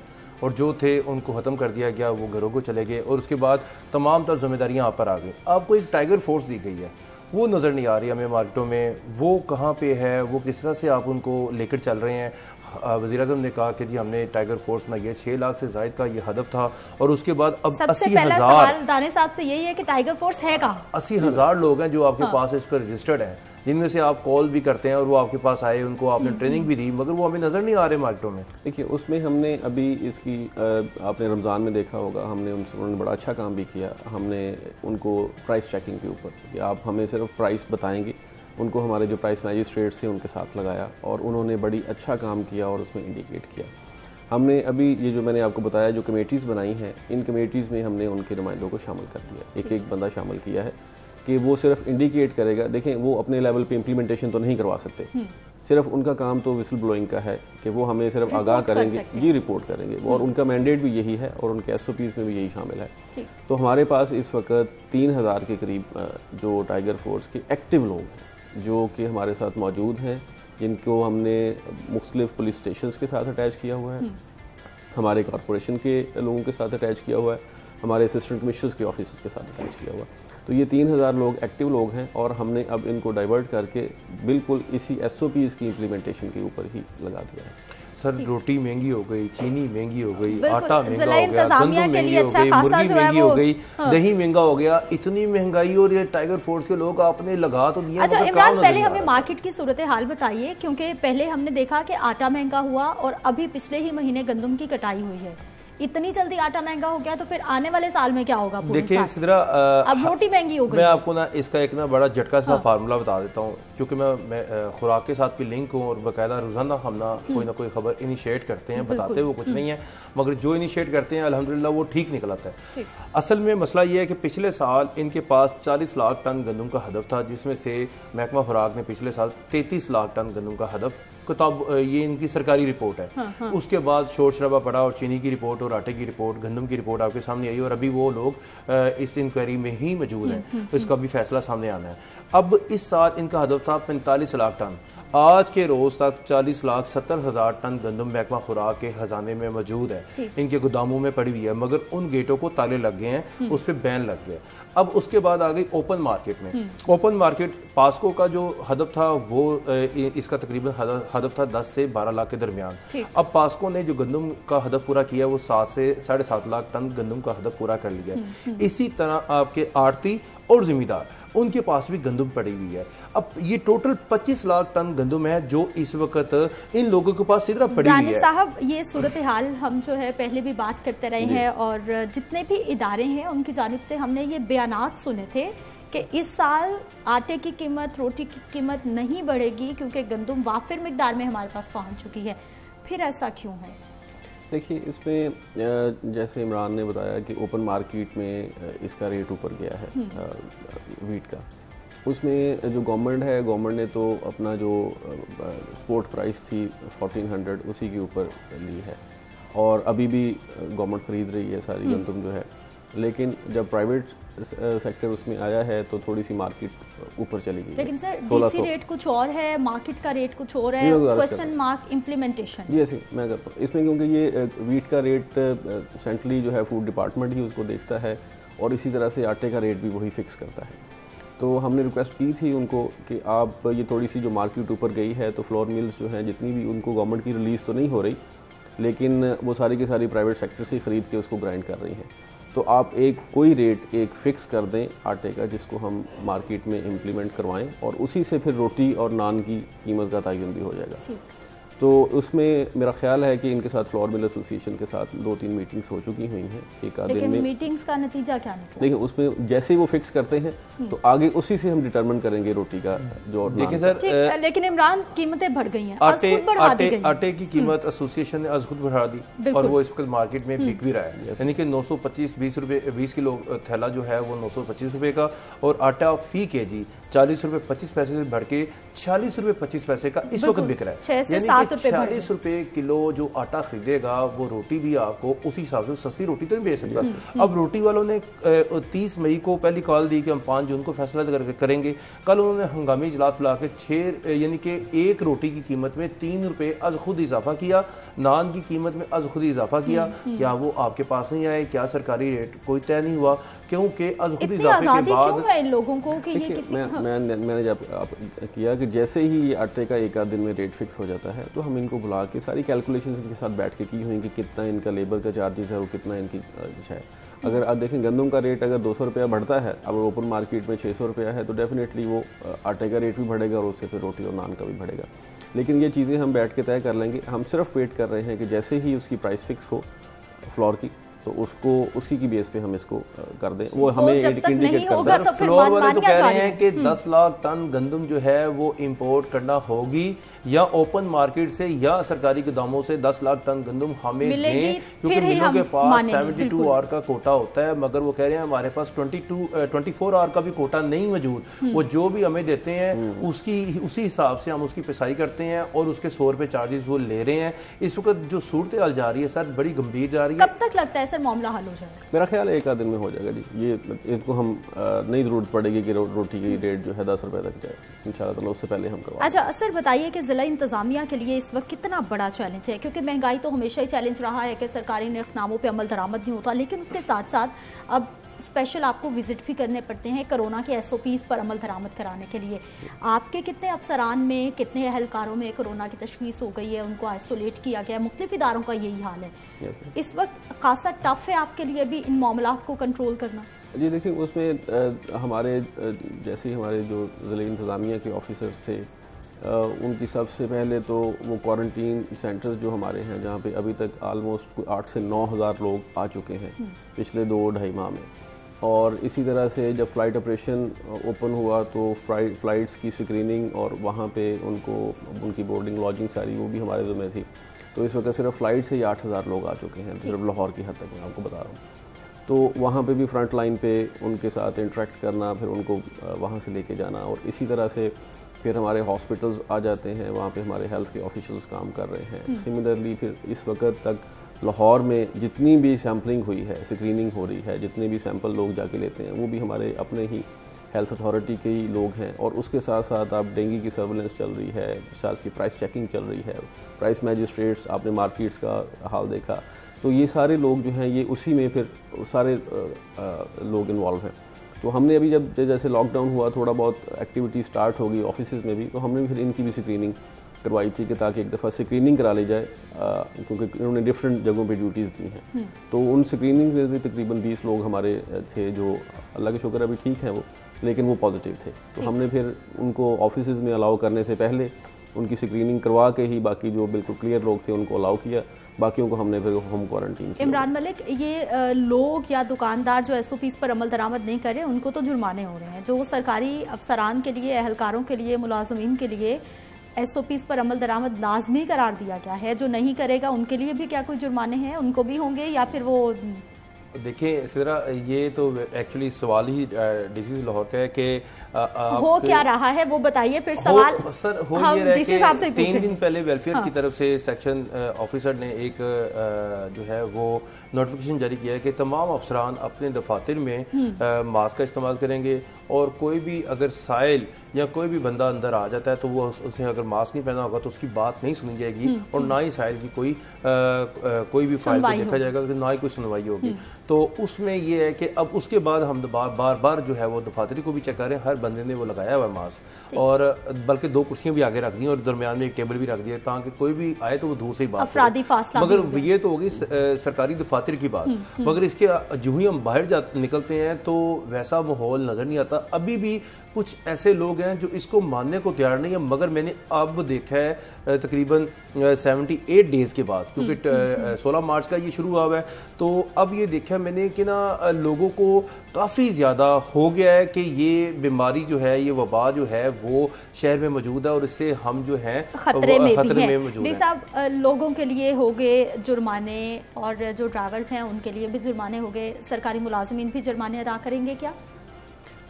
और जो थे उनको ख़त्म कर दिया गया, वो घरों को चले गए, और उसके बाद तमाम तर जिम्मेदारियाँ आप पर आ गई। आपको एक टाइगर फोर्स दी गई है, वो नज़र नहीं आ रही हमें मार्केटों में। वो कहाँ पे है, वो किस तरह से आप उनको लेकर चल रहे हैं। वज़ीर-ए-आज़म ने कहा कि जी हमने टाइगर फोर्स बनाई है, 6 लाख से ज़ायद का ये हदफ था, और उसके बाद अब 80,000 दाने साहब से यही है कि टाइगर फोर्स है कहाँ। 80,000 लोग हैं जो आपके पास इस पर रजिस्टर्ड हैं, जिनमें से आप कॉल भी करते हैं और वो आपके पास आए, उनको आपने ट्रेनिंग भी दी, मगर वो हमें नज़र नहीं आ रहे मार्केटों में। देखिए उसमें हमने अभी इसकी आपने रमज़ान में देखा होगा, हमने उन्होंने बड़ा अच्छा काम भी किया। हमने उनको प्राइस चेकिंग के ऊपर कि आप हमें सिर्फ प्राइस बताएंगे, उनको हमारे जो प्राइस मैजिस्ट्रेट्स थे उनके साथ लगाया और उन्होंने बड़ी अच्छा काम किया और उसमें इंडिकेट किया। हमने अभी ये जो मैंने आपको बताया जो कमेटीज़ बनाई हैं, इन कमेटीज़ में हमने उनके नुमाइंदों को शामिल कर दिया, एक एक बंदा शामिल किया है कि वो सिर्फ इंडिकेट करेगा। देखें वो अपने लेवल पे इम्प्लीमेंटेशन तो नहीं करवा सकते, सिर्फ उनका काम तो विसल ब्लोइंग का है कि वो हमें सिर्फ आगाह करेंगे, जी रिपोर्ट करेंगे, और उनका मैंडेट भी यही है और उनके SOPs में भी यही शामिल है। तो हमारे पास इस वक्त 3000 के करीब जो टाइगर फोर्स के एक्टिव लोग हैं जो कि हमारे साथ मौजूद हैं, जिनको हमने मुख्तलिफ पुलिस स्टेशन के साथ अटैच किया हुआ है, हमारे कॉरपोरेशन के लोगों के साथ अटैच किया हुआ है, हमारे असिस्टेंट कमिश्नर्स के ऑफिस के साथ अटैच किया हुआ है। तो ये 3000 लोग एक्टिव लोग हैं और हमने अब इनको डाइवर्ट करके बिल्कुल इसी SOPs की इम्प्लीमेंटेशन के ऊपर ही लगा दिया है। सर रोटी महंगी हो गई, चीनी महंगी हो गई, आटा महंगा हो गया, इंतजामिया गंदम के लिए महंगी हो अच्छा गई, खासा मुर्गी जो है महंगी हो वो गई, दही महंगा हो गया। इतनी महंगाई और ये टाइगर फोर्स के लोग आपने लगा तो दिया। अच्छा इमरान, पहले हमें मार्केट की सूरत हाल बताइए, क्योंकि पहले हमने देखा कि आटा महंगा हुआ और अभी पिछले ही महीने गंदम की कटाई हुई है। इतनी जल्दी आटा महंगा हो गया तो फिर आने वाले साल में क्या होगा? देखिए सिद्रा, अब रोटी महंगी हो गई। मैं आपको ना इसका एक ना बड़ा झटका सा फार्मूला बता देता हूँ, क्योंकि मैं खुराक के साथ भी लिंक हूँ और बाकायदा रोजाना हम ना कोई खबर इनिशिएट करते हैं, बताते वो कुछ नहीं है, मगर जो इनिशिएट करते हैं अल्हम्दुलिल्लाह वो ठीक निकल आता है। असल में मसला ये है कि पिछले साल इनके पास 40 लाख टन गंदम का हदफ था, जिसमें से महकमा खुराक ने पिछले साल 33 लाख टन गंदम का हदफ, किताब ये इनकी सरकारी रिपोर्ट है। उसके बाद शोर शराबा पड़ा और चीनी की रिपोर्ट और आटे की रिपोर्ट, गंदम की रिपोर्ट आपके सामने आई और अभी वो लोग इस इंक्वायरी में ही मौजूद हैं, तो इसका भी फैसला सामने आना है। अब इस साल इनका हदफ था 45 लाख टन, आज के रोज तक 40,70,000 टन गंदम महकमा खुराक के खजाने में मौजूद है, इनके गोदामों में पड़ी हुई है, मगर उन गेटों को ताले लग गए हैं, उस पर बैन लग गया। अब उसके बाद आ गई ओपन मार्केट में। ओपन मार्केट पास्को का जो हदफ था वो इसका तकरीबन हदफ था 10 से 12 लाख के दरमियान। अब पास्को ने जो गंदम का हदफ पूरा किया वो 7 से 7.5 लाख टन गंदम का हदफ पूरा कर लिया। इसी तरह आपके आड़ती और जिम्मेदार, उनके पास भी गंदम पड़ी हुई है। अब ये टोटल 25 लाख टन गंदम है जो इस वक्त इन लोगों के पास सीधा पड़ी हुई है। साहब ये सूरत हाल हम जो है पहले भी बात करते रहे हैं और जितने भी इदारे हैं उनकी जानिब से हमने ये बयानात सुने थे कि इस साल आटे की कीमत, रोटी की कीमत नहीं बढ़ेगी क्योंकि गंदम वाफिर मिकदार में हमारे पास पहुंच चुकी है। फिर ऐसा क्यों है? देखिए इसमें जैसे इमरान ने बताया कि ओपन मार्केट में इसका रेट ऊपर गया है वीट का, उसमें जो गवर्नमेंट है, गवर्नमेंट ने तो अपना जो स्पोर्ट प्राइस थी 1400 उसी के ऊपर ली है और अभी भी गवर्नमेंट खरीद रही है सारी गंदम जो है। लेकिन जब प्राइवेट सेक्टर उसमें आया है तो थोड़ी सी मार्केट ऊपर चली गई। लेकिन सर डीसी रेट कुछ और है, मार्केट का रेट कुछ और है, क्वेश्चन मार्क इम्प्लीमेंटेशन। जी ऐसे मैं करता हूँ इसमें, क्योंकि ये वीट का रेट सेंट्रली जो है फूड डिपार्टमेंट ही उसको देखता है और इसी तरह से आटे का रेट भी वही फिक्स करता है। तो हमने रिक्वेस्ट की थी उनको कि आप ये थोड़ी सी जो मार्केट ऊपर गई है तो फ्लोर मिल्स जो हैं जितनी भी उनको गवर्नमेंट की रिलीज़ तो नहीं हो रही, लेकिन वो सारी की सारी प्राइवेट सेक्टर से ख़रीद के उसको ग्राइंड कर रही हैं। तो आप एक कोई रेट एक फ़िक्स कर दें आटे का जिसको हम मार्केट में इम्प्लीमेंट करवाएं और उसी से फिर रोटी और नान की कीमत का तयन भी हो जाएगा। तो उसमें मेरा ख्याल है कि इनके साथ फ्लोर मिल एसोसिएशन के साथ 2-3 मीटिंग्स हो चुकी हुई हैं एक आध दिन में। मीटिंग्स का नतीजा क्या निकला? देखिए उसमें जैसे ही वो फिक्स करते हैं तो आगे उसी से हम डिटरमिन करेंगे रोटी का जो। देखिए सर लेकिन इमरान कीमतें बढ़ गई हैं, आटे की कीमत एसोसिएशन ने आज खुद बढ़ा दी और वो इस वक्त मार्केट में बिक भी रहा है, यानी कि 925 रुपए 20 किलो थैला जो है वो 925 रुपए का और आटा फी केजी 40 रुपए 25 पैसे से बढ़ के 46 रुपए 25 पैसे का इस वक्त बिक रहा है। यानी कि 40 रुपए किलो जो आटा खरीदेगा वो रोटी भी आपको उसी हिसाब से सस्ती रोटी तो नहीं बेच सकता। अब रोटी वालों ने 30 मई को पहली कॉल दी कि हम 5 जून को फैसला करेंगे। कल उन्होंने हंगामी इजलास बुला के 6 यानी कि एक रोटी की कीमत में 3 रुपए अज खुद इजाफा किया, नान की कीमत में अज खुद इजाफा किया। क्या वो आपके पास नहीं आए? क्या सरकारी रेट कोई तय नहीं हुआ? क्योंकि अज खुद इजाफे के बाद इन लोगों को कि ये किसी मैंने जब किया कि जैसे ही ये आटे का एक आध दिन में रेट फिक्स हो जाता है तो हम इनको बुला के सारी कैलकुलेशन इनके साथ बैठ के की हुई कि कितना इनका लेबर का चार्जेस है और कितना इनकी है। अगर आप देखें गंदम का रेट अगर 200 रुपया बढ़ता है, अब ओपन मार्केट में 600 रुपया है, तो डेफिनेटली वो आटे का रेट भी बढ़ेगा और उससे फिर रोटी और नान का भी बढ़ेगा। लेकिन ये चीज़ें हम बैठ के तय कर लेंगे। हम सिर्फ वेट कर रहे हैं कि जैसे ही उसकी प्राइस फिक्स हो फ्लोर की तो उसको उसी की बेस पे हम इसको कर दें। वो हमें इंडिकेट करता है। तो फ्लोर वाले तो कह रहे हैं कि 10 लाख टन गंदम जो है वो इंपोर्ट करना होगी या ओपन मार्केट से या सरकारी गोदामों से 10 लाख टन गंदम हमें दें, क्योंकि मिलों के पास 72 आवर का कोटा होता है। मगर वो कह रहे हैं हमारे पास 24 आवर का भी कोटा नहीं मौजूद। वो जो भी हमें देते हैं उसी हिसाब से हम उसकी पिसाई करते हैं और उसके 100 रुपए चार्जेस वो ले रहे हैं। इस वक्त जो सूरत हाल जा रही है सर, बड़ी गंभीर जा रही है। कब तक लगता है सर मामला हल हो जाएगा? मेरा ख्याल है एक आध दिन में हो जाएगा जी। ये इनको हम नहीं जरूरत पड़ेगी कि रोटी की रेट जो है 10 रुपए तक जाए, इंशाल्लाह ताला उससे पहले हम करवा। अच्छा सर बताइए कि जिला इंतजामिया के लिए इस वक्त कितना बड़ा चैलेंज है, क्योंकि महंगाई तो हमेशा ही चैलेंज रहा है कि सरकारी निर्खनामों पे अमल दरामद नहीं होता, लेकिन उसके साथ साथ अब स्पेशल आपको विजिट भी करने पड़ते हैं कोरोना के SOPs पर अमल दरामद कराने के लिए। आपके कितने अफसरान में, कितने अहलकारों में कोरोना की तशखीस हो गई है, उनको आइसोलेट किया गया है? मुख्तलिफ इदारों का यही हाल है। इस वक्त खासा टफ है आपके लिए भी इन मामलात को कंट्रोल करना? जी देखिए, उसमें हमारे जैसे हमारे जो ज़िला इंतज़ामिया के ऑफिसर्स थे, उनकी सबसे पहले तो वो क्वारंटीन सेंटर्स जो हमारे हैं, जहाँ पे अभी तक आलमोस्ट 8 से 9 हज़ार लोग आ चुके हैं पिछले 2-2.5 माह में। और इसी तरह से जब फ़्लाइट ऑपरेशन ओपन हुआ तो फ़्लाइट्स की स्क्रीनिंग और वहाँ पे उनकी बोर्डिंग लॉजिंग सारी वो भी हमारे ज़िम्मे थी। तो इस वक्त सिर्फ फ़्लाइट से ही 8,000 लोग आ चुके हैं, सिर्फ लाहौर की हद तक मैं आपको बता रहा हूँ। तो वहाँ पे भी फ्रंट लाइन पे उनके साथ इंटरेक्ट करना, फिर उनको वहाँ से लेके जाना, और इसी तरह से फिर हमारे हॉस्पिटल्स आ जाते हैं, वहाँ पे हमारे हेल्थ के ऑफिशियल्स काम कर रहे हैं। सिमिलरली फिर इस वक्त तक लाहौर में जितनी भी सैम्पलिंग हुई है, स्क्रीनिंग हो रही है, जितने भी सैंपल लोग जाके लेते हैं वो भी हमारे अपने ही हेल्थ अथॉरिटी के ही लोग हैं। और उसके साथ साथ आप डेंगू की सर्वेलेंस चल रही है, साथ की प्राइस चेकिंग चल रही है, प्राइस मैजिस्ट्रेट्स, आपने मार्केट्स का हाल देखा। तो ये सारे लोग जो हैं ये उसी में फिर सारे लोग इन्वॉल्व हैं। तो हमने अभी जब जैसे लॉकडाउन हुआ थोड़ा बहुत एक्टिविटी स्टार्ट हो गई ऑफिस में भी, तो हमने फिर इनकी भी स्क्रीनिंग करवाई थी कि ताकि एक दफ़ा स्क्रीनिंग करा ली जाए, क्योंकि उन्होंने डिफरेंट जगहों पे ड्यूटीज़ दी हैं। तो उन स्क्रीनिंग में भी तकरीबन 20 लोग हमारे थे जो अल्लाह के शुक्र अभी ठीक हैं वो, लेकिन वो पॉजिटिव थे। तो हमने फिर उनको ऑफिस में अलाउ करने से पहले उनकी स्क्रीनिंग करवा के ही बाकी जो बिल्कुल क्लियर लोग थे उनको अलाउ किया, बाकियों को हमने फिर होम क्वारंटीन किया। इमरान मलिक, ये लोग या दुकानदार जो SOPs पर अमल दरामद नहीं कर रहे उनको तो जुर्माने हो रहे हैं, जो सरकारी अफसरान के लिए, अहलकारों के लिए, मुलाजमीन के लिए SOPs पर अमल दरामद लाजमी करार दिया गया है, जो नहीं करेगा उनके लिए भी क्या कोई जुर्माने हैं, उनको भी होंगे या फिर वो? देखिए सिरा, ये तो एक्चुअली सवाल ही डीसी लाहौर का है कि हो क्या रहा है वो बताइए। फिर सवाल सर हो ये रहा है कि 3 दिन पहले वेलफेयर की तरफ से सेक्शन ऑफिसर ने एक जो है वो नोटिफिकेशन जारी किया है कि तमाम अफसरान अपने दफातर में मास्क का इस्तेमाल करेंगे, और कोई भी अगर साइल या कोई भी बंदा अंदर आ जाता है तो वो उसने अगर मास्क नहीं पहना होगा तो उसकी बात नहीं सुनी जाएगी, और ना ही साइल की कोई भी फाइल को देखा जाएगा, ना ही कोई सुनवाई होगी। तो उसमें ये है कि अब उसके बाद हम बार बार जो है वो दफातरी को भी चेक कर रहे हैं, हर बंदे ने वो लगाया हुआ है मास्क, और बल्कि 2 कुर्सियां भी आगे रख दी और दरमियान में एक टेबल भी रख दिया ताकि कोई भी आए तो वो दूर से ही बात करे। मगर ये तो होगी सरकारी दफातर की बात, मगर इसके जो ही हम बाहर निकलते हैं तो वैसा माहौल नजर नहीं आता। अभी भी कुछ ऐसे लोग हैं जो इसको मानने को तैयार नहीं है, मगर मैंने अब देखा है तकरीबन 78 डेज के बाद, क्योंकि 16 मार्च का ये शुरू हुआ है, तो अब ये देखा मैंने कि ना लोगों को काफ़ी ज़्यादा हो गया है कि ये बीमारी जो है, ये वबा जो है वो शहर में मौजूद है और इससे हम जो है खतरे में मौजूद है। साहब, लोगों के लिए हो गए जुर्माने और जो ड्राइवर्स हैं उनके लिए भी जुर्माने हो गए, सरकारी मुलाजमीन भी जुर्माने अदा करेंगे क्या?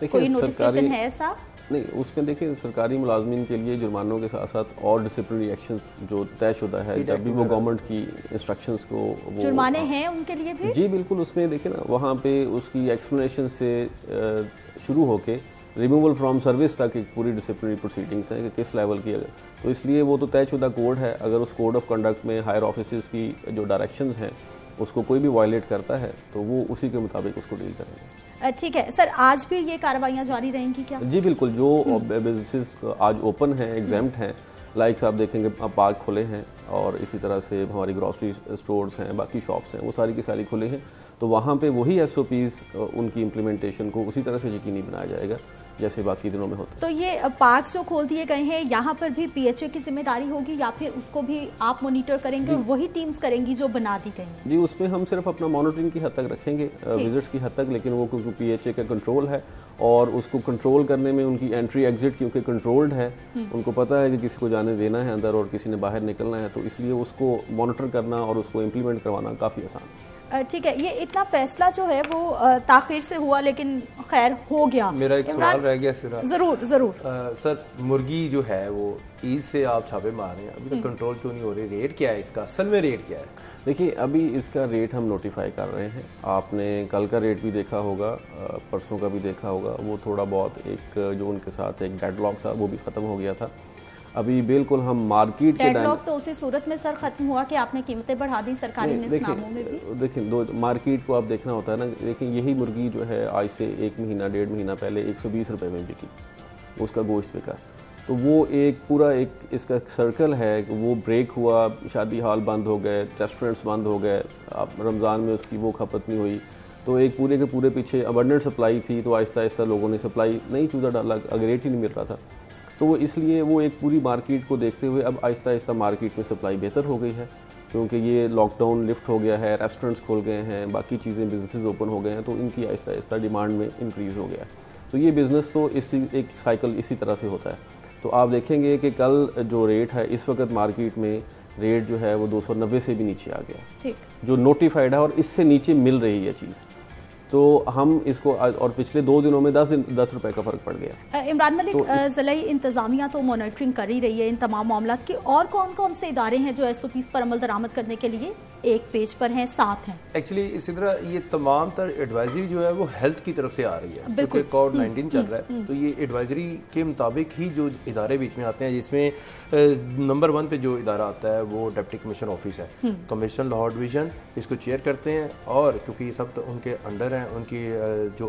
कोई नोटिफिकेशन है ऐसा? नहीं, उसमें देखिए सरकारी मुलाजमीन के लिए जुर्मानों के साथ साथ और डिसिप्लिनरी एक्शंस जो तयशुदा है, जब भी वो गवर्नमेंट की इंस्ट्रक्शंस को वो जुर्माने हैं उनके लिए भी? जी बिल्कुल, उसमें देखिए ना वहाँ पे उसकी एक्सप्लेनेशन से शुरू होके रिमूवल फ्रॉम सर्विस तक एक पूरी डिसिप्लिनरी प्रोसीडिंग्स हैं कि किस लेवल की, अगर तो इसलिए वो तो तयशुदा कोड है। अगर उस कोड ऑफ कंडक्ट में हायर ऑफिसर्स की जो डायरेक्शंस हैं उसको कोई भी वायलेट करता है तो वो उसी के मुताबिक उसको डील करेंगे। ठीक है सर, आज भी ये कार्रवाइयां जारी रहेंगी क्या? जी बिल्कुल, जो बिजनेसेस आज ओपन हैं, एग्जाम्प्ट हैं, लाइक आप देखेंगे अब पार्क खुले हैं और इसी तरह से हमारी ग्रॉसरी स्टोर्स हैं, बाकी शॉप्स हैं, वो सारी की सारी खुले हैं, तो वहाँ पे वही SOPs उनकी इम्प्लीमेंटेशन को उसी तरह से यकीनी बनाया जाएगा जैसे बाकी दिनों में होता है। तो ये पार्क जो खोल दिए गए हैं, यहाँ पर भी PHA की जिम्मेदारी होगी या फिर उसको भी आप मॉनिटर करेंगे और वही टीम्स करेंगी जो बना दी गई हैं? जी, उसमें हम सिर्फ अपना मॉनिटरिंग की हद तक रखेंगे, विजिट्स की हद तक, लेकिन वो क्योंकि PHA का कंट्रोल है और उसको कंट्रोल करने में उनकी एंट्री एग्जिट क्योंकि कंट्रोल्ड है, उनको पता है कि किसी को जाने देना है अंदर और किसी ने बाहर निकलना है, तो इसलिए उसको मॉनिटर करना और उसको इम्प्लीमेंट करवाना काफ़ी आसान है। ठीक है, ये इतना फैसला जो है वो ताखिर से हुआ लेकिन खैर हो गया। मेरा एक सवाल रह गया सिरा। जरूर जरूर सर, मुर्गी जो है वो ईद से आप छापे मार रहे हैं, अभी तक कंट्रोल क्यों नहीं हो रही? रेट क्या है इसका, असल में रेट क्या है? देखिए, अभी इसका रेट हम नोटिफाई कर रहे हैं। आपने कल का रेट भी देखा होगा, परसों का भी देखा होगा, वो थोड़ा बहुत एक जो उनके साथ एक डेडलॉक था वो भी ख़त्म हो गया था। अभी बिल्कुल हम मार्केट के डेडलॉक तो उसी सूरत में सर खत्म हुआ कि आपने कीमतें बढ़ा दी सरकारी निज़ामों में भी। देखिए, दो मार्केट को आप देखना होता है ना। देखिए, यही मुर्गी जो है आज से 1 महीना 1.5 महीना पहले 120 रुपए में बिकी, उसका गोश्त बिका, तो वो एक पूरा एक इसका सर्कल है कि वो ब्रेक हुआ, शादी हॉल बंद हो गए, रेस्टोरेंट्स बंद हो गए, अब रमज़ान में उसकी वो खपत नहीं हुई, तो एक पूरे के पूरे पीछे अबंडेंट सप्लाई थी, तो आहिस्ता आहिस्ता लोगों ने सप्लाई नहीं चूजा डाला, अगर रेट ही नहीं मिल रहा था, तो वो इसलिए वो एक पूरी मार्केट को देखते हुए अब आहिस्ता आहिस्ता मार्केट में सप्लाई बेहतर हो गई है, क्योंकि ये लॉकडाउन लिफ्ट हो गया है, रेस्टोरेंट्स खुल गए हैं, बाकी चीज़ें बिजनेसेस ओपन हो गए हैं, तो इनकी आहिस्ता आहिस्ता डिमांड में इंक्रीज़ हो गया है। तो ये बिज़नेस तो इसी एक साइकिल इसी तरह से होता है। तो आप देखेंगे कि कल जो रेट है इस वक्त मार्केट में रेट जो है वो 290 से भी नीचे आ गया, ठीक, जो नोटिफाइड है और इससे नीचे मिल रही है चीज़। तो हम इसको, और पिछले 2 दिनों में 10 रुपए का फर्क पड़ गया। इमरान मलिक, ज़िलाई इंतजामिया तो मॉनिटरिंग कर ही रही है इन तमाम मामलात की, और कौन कौन से इदारे हैं जो SOPs पर अमल दरामद करने के लिए एक पेज पर हैं, 7 हैं? एक्चुअली इसी तरह ये तमाम तर एडवाइजरी जो है वो हेल्थ की तरफ से आ रही है, क्योंकि कोविड-19 चल रहा है, तो ये एडवाइजरी के मुताबिक ही जो इदारे बीच में आते हैं, जिसमें नंबर 1 पे जो इदारा आता है वो डिप्टी कमिश्नर ऑफिस है, कमिश्नर लाहौर डिवीजन इसको चेयर करते हैं, और क्योंकि ये सब तो उनके अंडर हैं, उनकी जो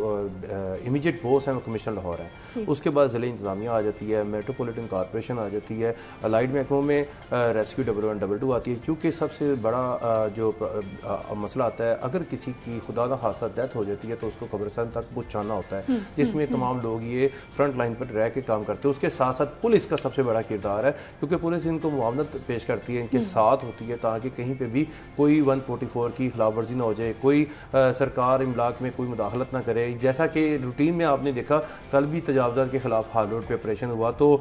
इमीडिएट बॉस है वो कमिश्नर लाहौर है। उसके बाद ज़िले इंतजामिया आ जाती है, मेट्रोपॉलिटन कॉर्पोरेशन आ जाती है, अलाइड महकमों में रेस्क्यू 112 आती है, क्योंकि सबसे बड़ा जो मसला आता है, अगर किसी की खुदा न खासा डेथ हो जाती है तो उसको कब्रिस्तान तक पहुँचाना होता है, जिसमें तमाम लोग ये फ्रंट लाइन पर रह के काम करते हैं। उसके साथ साथ पुलिस का सबसे बड़ा किरदार है, क्योंकि पुलिस इनको मुआवनत पेश करती है, इनके साथ होती है, ताकि कहीं पर भी कोई 144 की खिलाफ वर्जी ना हो जाए, कोई सरकार इमलाक में कोई मुदाखलत ना करे। जैसा कि रूटीन में आपने देखा, कल भी तजावज़ात के खिलाफ हाल रोड पे ऑपरेशन हुआ, तो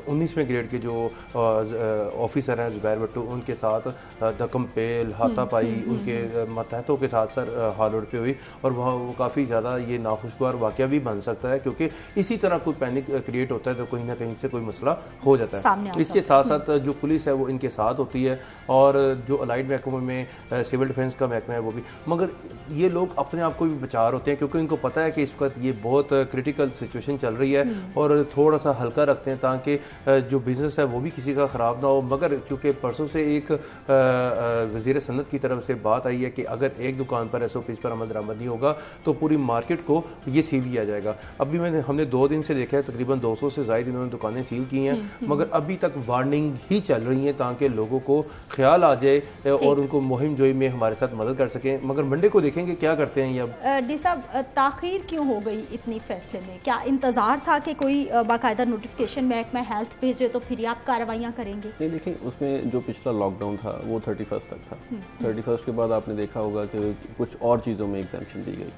19वें ग्रेड के जो ऑफिसर हैं जुबैर भट्टू, उनके साथ धक्कम पेल हाथापाई उनके मतहतों के साथ सर हाल रोड पे हुई, और वहाँ वो काफ़ी ज़्यादा ये नाखुशगवार वाक़या भी बन सकता है, क्योंकि इसी तरह कोई पैनिक क्रिएट होता है तो कहीं ना कहीं से कोई मसला हो जाता है। इसके साथ साथ जो पुलिस है वो इनके साथ होती है, और जो अलाइड महकमों में सिविल डिफेंस का महकमा है वो भी, मगर ये लोग अपने आप को भी बचा होते हैं, क्योंकि इनको पता है कि इस वक्त ये बहुत क्रिटिकल सिचुएशन चल रही है, और थोड़ा सा हल्का रखते हैं ताकि जो बिजनेस है वो भी किसी का ख़राब ना हो। मगर चूँकि परसों से एक वज़ीर सनत की तरफ से बात आई है कि अगर एक दुकान पर SOPs पर अमल दरामद नहीं होगा तो पूरी मार्केट को ये सील किया जाएगा। अभी हमने 2 दिन से देखा है, तकरीबन 200 से ज़ायद इन्होंने दुकानें सील की हैं, मगर अभी तक वार्निंग ही चल रही है ताकि लोगों को ख्याल आ जाए और उनको मुहिम जोई में हमारे साथ मदद कर सकें। मगर मंडे को देखेंगे क्या करते हैं। ये डी साहब, ताखीर क्यों हो गई इतनी फैसले में? क्या इंतजार था कि कोई बाकायदा नोटिफिकेशन महकमा हेल्थ भेजे तो फिर आप कार्रवाइयाँ करेंगे? नहीं, देखिए, उसमें जो पिछला लॉकडाउन था वो 31 तक था। 31 के बाद आपने देखा होगा कि कुछ और चीज़ों में एग्जाम्पशन दी गई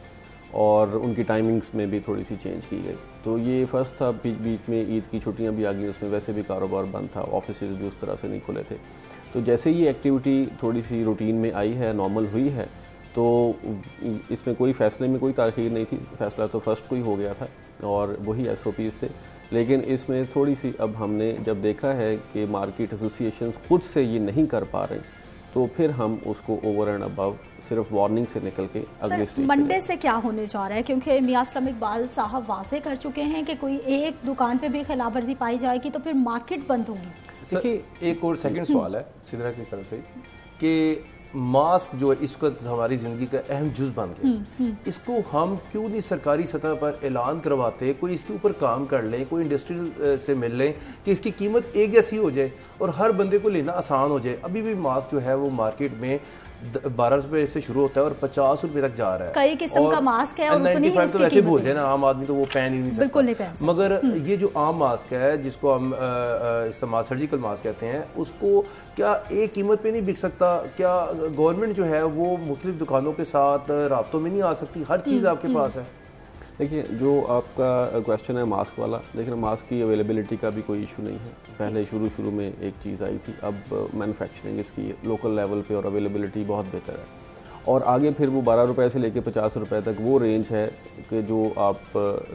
और उनकी टाइमिंग्स में भी थोड़ी सी चेंज की गई। तो ये फर्स्ट था, बीच में ईद की छुट्टियां भी आ गई, उसमें वैसे भी कारोबार बंद था, ऑफिस भी उस तरह से नहीं खुले थे। तो जैसे ही एक्टिविटी थोड़ी सी रूटीन में आई है, नॉर्मल हुई है, तो इसमें कोई फैसले में कोई ताख़ीर नहीं थी। फैसला तो फर्स्ट को ही हो गया था और वही SOPs थे। लेकिन इसमें थोड़ी सी अब हमने जब देखा है कि मार्केट एसोसिएशंस खुद से ये नहीं कर पा रहे, तो फिर हम उसको ओवर एंड अबव सिर्फ वार्निंग से निकल के अगले स्टेज मंडे से क्या होने जा रहा है? क्योंकि मियां इस्लाम इकबाल साहब वाजे कर चुके हैं कि कोई एक दुकान पे भी खिलाफवर्जी पाई जाएगी तो फिर मार्केट बंद होगी। देखिए, एक और सेकंड सवाल है सिद्रा की तरफ से कि मास्क जो है इस वक्त हमारी ज़िंदगी का अहम जुज़ बन गया, इसको हम क्यों नहीं सरकारी सतह पर ऐलान करवाते, कोई इसके ऊपर काम कर लें, कोई इंडस्ट्रियल से मिल लें कि इसकी कीमत एक जैसी हो जाए और हर बंदे को लेना आसान हो जाए। अभी भी मास्क जो है वो मार्केट में 12 रुपए से शुरू होता है और 50 रुपए तक जा रहा है। कई किस्म का मास्क है और 95 तो वैसे बोलते हैं ना, आम आदमी तो वो पहन ही नहीं सकता, बिल्कुल नहीं पहन सकता। मगर ये जो आम मास्क है जिसको हम इस्तेमाल सर्जिकल मास्क कहते हैं, उसको क्या एक कीमत पे नहीं बिक सकता? क्या गवर्नमेंट जो है वो मुख्तलिफ दुकानों के साथ राब्तों में नहीं आ सकती? हर चीज़ आपके पास है। देखिए, जो आपका क्वेश्चन है मास्क वाला, लेकिन मास्क की अवेलेबिलिटी का भी कोई इशू नहीं है। पहले शुरू में एक चीज़ आई थी, अब मैन्युफैक्चरिंग इसकी लोकल लेवल पे और अवेलेबिलिटी बहुत बेहतर है, और आगे फिर वो 12 रुपए से लेकर 50 रुपए तक वो रेंज है कि जो आप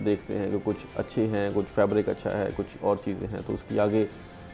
देखते हैं कि कुछ अच्छे हैं, कुछ फैब्रिक अच्छा है, कुछ और चीज़ें हैं, तो उसकी आगे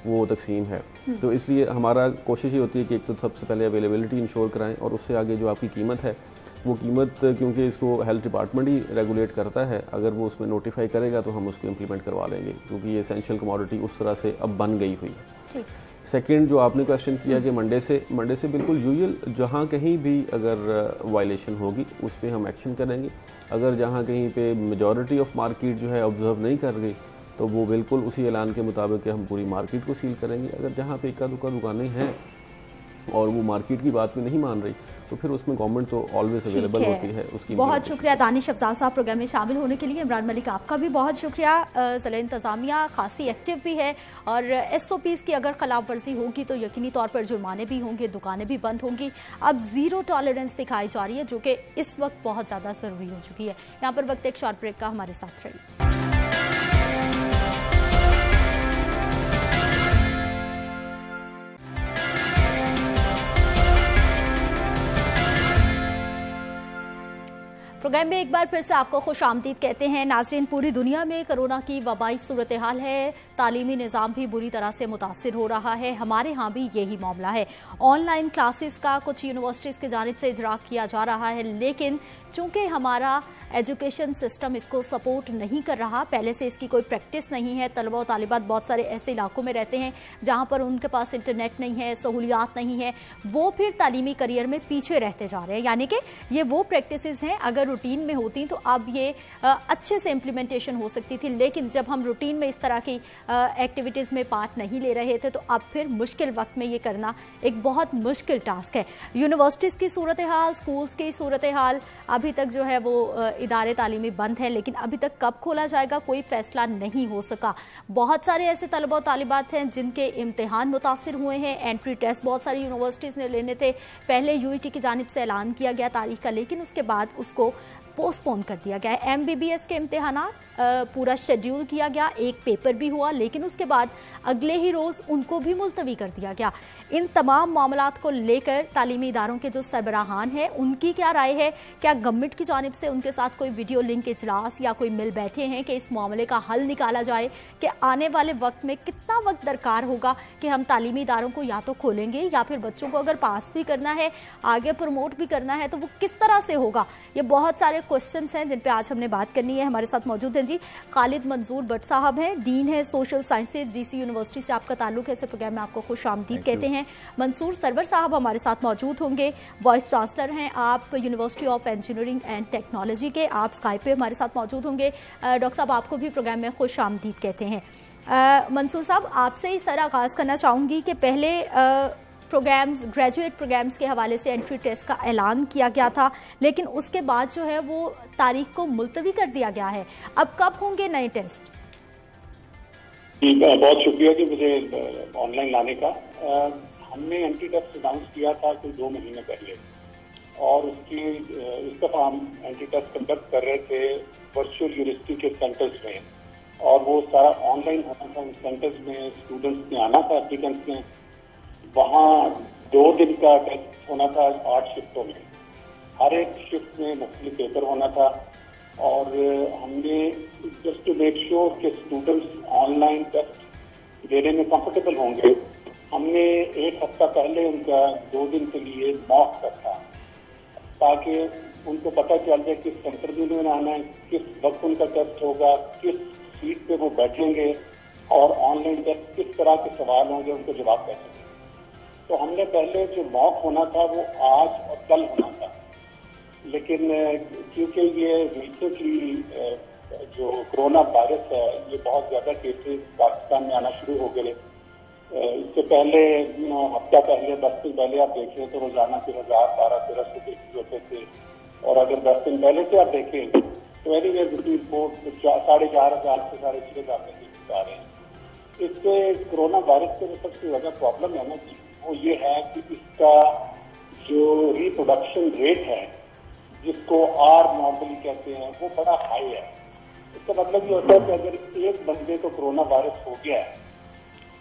वो तकसीम है। तो इसलिए हमारा कोशिश ये होती है कि एक तो सबसे पहले अवेलेबिलिटी इंश्योर कराएं, और उससे आगे जो आपकी कीमत है वो कीमत, क्योंकि इसको हेल्थ डिपार्टमेंट ही रेगुलेट करता है, अगर वो उसमें नोटिफाई करेगा तो हम उसको इम्प्लीमेंट करवा लेंगे, क्योंकि ये एसेंशियल कमोडिटी उस तरह से अब बन गई हुई है। सेकंड, जो आपने क्वेश्चन किया कि मंडे से बिल्कुल यूजुअल जहाँ कहीं भी अगर वायलेशन होगी उस पर हम एक्शन करेंगे। अगर जहाँ कहीं पे मेजॉरिटी ऑफ मार्केट जो है ऑब्जर्व नहीं कर रही तो वो बिल्कुल उसी ऐलान के मुताबिक हम पूरी मार्केट को सील करेंगे। अगर जहाँ पे इक्का दुक्का दुकानें हैं और वो मार्केट की बात में नहीं मान रही तो फिर उसमें गवर्नमेंट तो ऑलवेज अवेलेबल होती है उसकी। बहुत शुक्रिया दानिश अफजाल साहब प्रोग्राम में शामिल होने के लिए। इमरान मलिक आपका भी बहुत शुक्रिया। ज़िला इंतज़ामिया खासी एक्टिव भी है और SOPs की अगर खिलाफ वर्जी होगी तो यकीनी तौर पर जुर्माने भी होंगे, दुकानें भी बंद होंगी। अब जीरो टॉलरेंस दिखाई जा रही है जो कि इस वक्त बहुत ज़्यादा ज़रूरी हो चुकी है। यहाँ पर वक्त एक शॉर्ट ब्रेक का, हमारे साथ रहिए। प्रोग्राम में एक बार फिर से आपको खुशामदीद कहते हैं। नाज़रीन, पूरी दुनिया में कोरोना की वबाई सूरत हाल है, तालीमी निज़ाम भी बुरी तरह से मुतासिर हो रहा है। हमारे यहाँ भी यही मामला है। ऑनलाइन क्लासेस का कुछ यूनिवर्सिटीज़ की जानिब से इजरा किया जा रहा है, लेकिन चूंकि हमारा एजुकेशन सिस्टम इसको सपोर्ट नहीं कर रहा, पहले से इसकी कोई प्रैक्टिस नहीं है। तलबा और तालिबात बहुत सारे ऐसे इलाकों में रहते हैं जहाँ पर उनके पास इंटरनेट नहीं है, सहूलियात नहीं है, वो फिर तालीमी करियर में पीछे रहते जा रहे हैं। यानी कि ये वो प्रैक्टिसेस हैं, अगर रूटीन में होती तो अब ये अच्छे से इम्प्लीमेंटेशन हो सकती थी, लेकिन जब हम रूटीन में इस तरह की एक्टिविटीज़ में पार्ट नहीं ले रहे थे तो अब फिर मुश्किल वक्त में ये करना एक बहुत मुश्किल टास्क है। यूनिवर्सिटीज़ की सूरत हाल, स्कूल्स की सूरत हाल, अभी तक जो है वो इदारे तालीमी बंद है, लेकिन अभी तक कब खोला जाएगा कोई फैसला नहीं हो सका। बहुत सारे ऐसे तलबा और तालिबात हैं जिनके इम्तिहान मुतासिर हुए हैं। एंट्री टेस्ट बहुत सारी यूनिवर्सिटीज़ ने लेने थे, पहले UET की जानिब से ऐलान किया गया तारीख का, लेकिन उसके बाद उसको पोस्टपोन कर दिया गया है। MBBS के इम्तिहान पूरा शेड्यूल किया गया, एक पेपर भी हुआ, लेकिन उसके बाद अगले ही रोज़ उनको भी मुलतवी कर दिया गया। इन तमाम मामलात को लेकर तालीमी इदारों के जो सरबराहान हैं उनकी क्या राय है? क्या गवर्नमेंट की जानिब से उनके साथ कोई वीडियो लिंक इजलास या कोई मिल बैठे हैं कि इस मामले का हल निकाला जाए कि आने वाले वक्त में कितना वक्त दरकार होगा कि हम तालीमी इदारों को या तो खोलेंगे या फिर बच्चों को अगर पास भी करना है, आगे प्रमोट भी करना है, तो वो किस तरह से होगा? ये बहुत सारे क्वेश्चंस हैं जिन पे आज हमने बात करनी है। हमारे साथ मौजूद हैं जी खालिद मंजूर भट्ट साहब हैं, डीन है सोशल साइंसेज, GC यूनिवर्सिटी से आपका ताल्लुक है। इस प्रोग्राम में आपको खुशामदीद कहते हैं। मंसूर सरवर साहब हमारे साथ मौजूद होंगे, वाइस चांसलर हैं आप university of engineering and technology के, आप स्काइप पे हमारे साथ मौजूद होंगे। डॉक्टर साहब, आपको भी प्रोग्राम में खुशामदीद कहते हैं। मंसूर साहब, आपसे ही सर आगाज करना चाहूंगी कि पहले प्रोग्राम्स, ग्रेजुएट प्रोग्राम्स के हवाले से एंट्री टेस्ट का ऐलान किया गया था, लेकिन उसके बाद जो है वो तारीख को मुलतवी कर दिया गया है। अब कब होंगे नए टेस्ट? बहुत शुक्रिया जी मुझे ऑनलाइन लाने का। हमने एंट्री टेस्ट अनाउंस किया था कोई 2 महीने पहले, और इस दफा हम एंट्री टेस्ट कंडक्ट कर रहे थे वर्चुअल यूनिवर्सिटी के सेंटर्स में, और वो सारा ऑनलाइन होना था। उन सेंटर्स में स्टूडेंट्स ने आना था, एप्लीकेंट्स ने, वहाँ 2 दिन का टेस्ट होना था 8 शिफ्टों में। हर एक शिफ्ट में मुख्तलिफ पेपर होना था, और हमने जस्ट टू मेक श्योर कि स्टूडेंट्स ऑनलाइन टेस्ट देने में कंफर्टेबल होंगे, हमने 1 हफ्ता पहले उनका 2 दिन के लिए मॉक रखा, ताकि उनको पता चल जाए किस सेंटर में उन्होंने आना है, किस वक्त उनका टेस्ट होगा, किस सीट पे वो बैठेंगे, और ऑनलाइन टेस्ट किस तरह के सवाल होंगे उनको जवाब कैसे। तो हमने पहले जो मॉक होना था वो आज और कल होना था, लेकिन क्योंकि ये रिसेंटली जो कोरोना वायरस है ये बहुत ज्यादा केसेस पाकिस्तान में आना शुरू हो गए। इससे पहले हफ्ता पहले 10 दिन पहले आप देखें तो रोजाना 1000-1200 केसेस होते थे, और अगर 10 दिन पहले से आप देखें तो एनीवे बिटवीन 4,500 से 6,500 केसेस आ रहे हैं। इससे कोरोना वायरस के जो सबसे ज्यादा प्रॉब्लम है ना जी, वो ये है कि इसका जो रिप्रोडक्शन रेट है, जिसको आर नॉर्मली कहते हैं, वो बड़ा हाई है। इसका मतलब ये होता है कि अगर एक बंदे को कोरोना वायरस हो गया है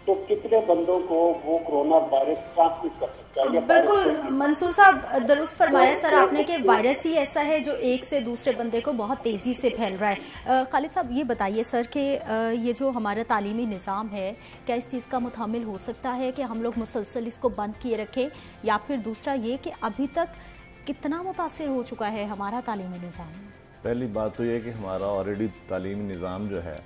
तो कितने बंदों को वो कोरोना वायरस ट्रांसमिट कर सकता है। बिल्कुल मंसूर साहब, दुरुस्त फरमाया सर आपने कि वायरस ही ऐसा है जो एक से दूसरे बंदे को बहुत तेजी से फैल रहा है। खालिद साहब ये बताइए सर कि ये जो हमारा तालीमी निज़ाम है, क्या इस चीज़ का मुतामिल हो सकता है कि हम लोग मुसलसल इसको बंद किए रखें, या फिर दूसरा ये कि अभी तक कितना मुतासिर हो चुका है हमारा तालीमी निज़ाम? पहली बात तो ये कि हमारा ऑलरेडी तालीमी निज़ाम जो है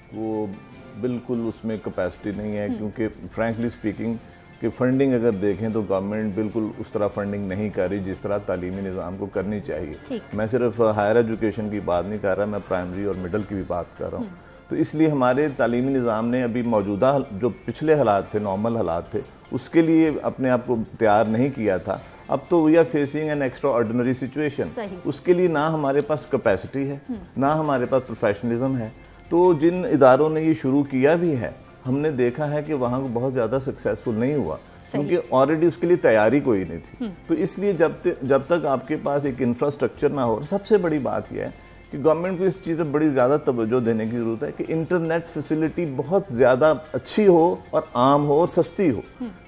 वो बिल्कुल उसमें कैपेसिटी नहीं है, क्योंकि फ्रैंकली स्पीकिंग कि फंडिंग अगर देखें तो गवर्नमेंट बिल्कुल उस तरह फंडिंग नहीं कर रही जिस तरह तालीमी निज़ाम को करनी चाहिए। मैं सिर्फ हायर एजुकेशन की बात नहीं कर रहा, मैं प्राइमरी और मिडल की भी बात कर रहा हूँ। तो इसलिए हमारे तालीमी निज़ाम ने अभी मौजूदा जो पिछले हालात थे, नॉर्मल हालात थे, उसके लिए अपने आप को तैयार नहीं किया था। अब तो we are facing an extraordinary situation. उसके लिए ना हमारे पास कैपेसिटी है, ना हमारे पास प्रोफेशनलिज्म है। तो जिन इदारों ने ये शुरू किया भी है, हमने देखा है कि वहाँ को बहुत ज़्यादा सक्सेसफुल नहीं हुआ, क्योंकि ऑलरेडी उसके लिए तैयारी कोई नहीं थी। तो इसलिए जब तक आपके पास एक इंफ्रास्ट्रक्चर ना हो, सबसे बड़ी बात यह है कि गवर्नमेंट को इस चीज़ पर बड़ी ज़्यादा तवज्जो देने की ज़रूरत है कि इंटरनेट फैसिलिटी बहुत ज़्यादा अच्छी हो और आम हो और सस्ती हो।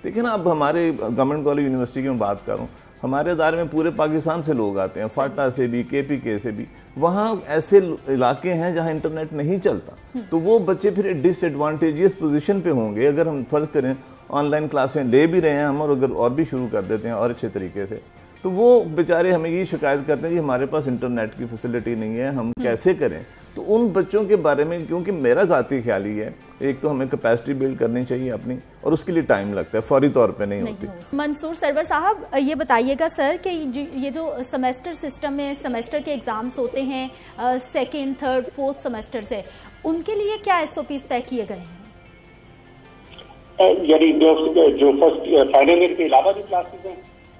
देखिए ना, अब हमारे गवर्नमेंट कॉलेज यूनिवर्सिटी की मैं बात करूँ, हमारे इदारे में पूरे पाकिस्तान से लोग आते हैं, फाटा से भी, KPK से भी। वहाँ ऐसे इलाके हैं जहाँ इंटरनेट नहीं चलता, तो वो बच्चे फिर डिसएडवांटेजियस पोजीशन पे होंगे। अगर हम फर्ज करें ऑनलाइन क्लासें ले भी रहे हैं हम, और अगर और भी शुरू कर देते हैं और अच्छे तरीके से, तो वो बेचारे हमें ये शिकायत करते हैं कि हमारे पास इंटरनेट की फैसिलिटी नहीं है, हम कैसे करें। तो उन बच्चों के बारे में, क्योंकि मेरा ज़ाती ख्याल ही है, एक तो हमें कैपेसिटी बिल्ड करनी चाहिए अपनी, और उसके लिए टाइम लगता है, फौरी तौर पे नहीं होती। मंसूर सरवर साहब ये बताइएगा सर कि ये जो सेमेस्टर सिस्टम में सेमेस्टर के एग्जाम्स होते हैं, 2nd, 3rd, 4th सेमेस्टर से, उनके लिए क्या SOPs तय किए गए हैं? यानी जो फर्स्ट फाइनल ईयर के अलावा जो क्लासेस हैं,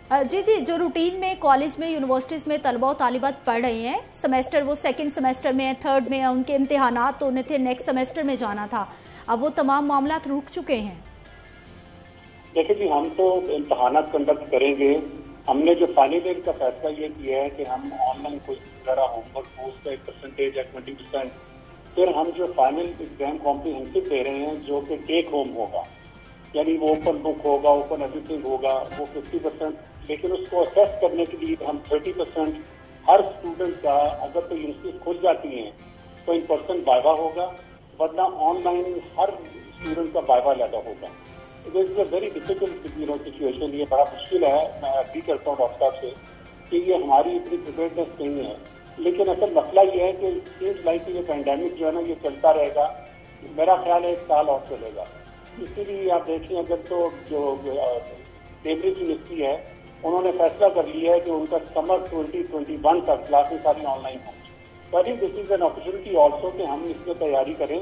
जी, जो रूटीन में कॉलेज में, यूनिवर्सिटीज में तलबा और तालिबात पढ़ रहे हैं, सेमेस्टर वो 2nd सेमेस्टर में है, 3rd में है, उनके इम्तिहानात तो उन्हें थे नेक्स्ट सेमेस्टर में जाना था, अब वो तमाम मामला रुक चुके हैं। देखिए जी, हम तो इम्तिहानात कंडक्ट करेंगे। हमने जो फाइनल ईयर का फैसला ये किया है कि हम ऑनलाइन कोई वगैरह होमवर्क हो उसका 1% या 20%, फिर हम जो फाइनल एग्जाम कॉम्प्रिहेंसिव दे रहे हैं जो कि टेक होम होगा, यानी वो ओपन बुक होगा, ओपन एवरीथिंग होगा, वो 50%, लेकिन उसको असेस करने के लिए हम 30% हर स्टूडेंट का, अगर तो यूनिवर्सिटी खुल जाती हैं तो इन पर्सन वाइवा होगा, वरना ऑनलाइन हर स्टूडेंट का वाइवा लगा होगा। This is a very difficult situation. ये बड़ा मुश्किल है। मैं एग्री करता हूँ डॉक्टर साहब से कि ये हमारी इतनी प्रिपेयर्डनेस नहीं है, लेकिन असल मसला ये है कि इस लाइफ ये पैंडेमिक जो है ना, ये चलता रहेगा। मेरा ख्याल है 1 साल और चलेगा। इसीलिए आप देखिए, अगर तो जो कैम्ब्रिज यूनिवर्सिटी है, उन्होंने फैसला कर लिया है कि उनका समर 2021 तक क्लासेस सारी ऑनलाइन होंगी। तो I think this is an opportunity also कि हम इसमें तैयारी करें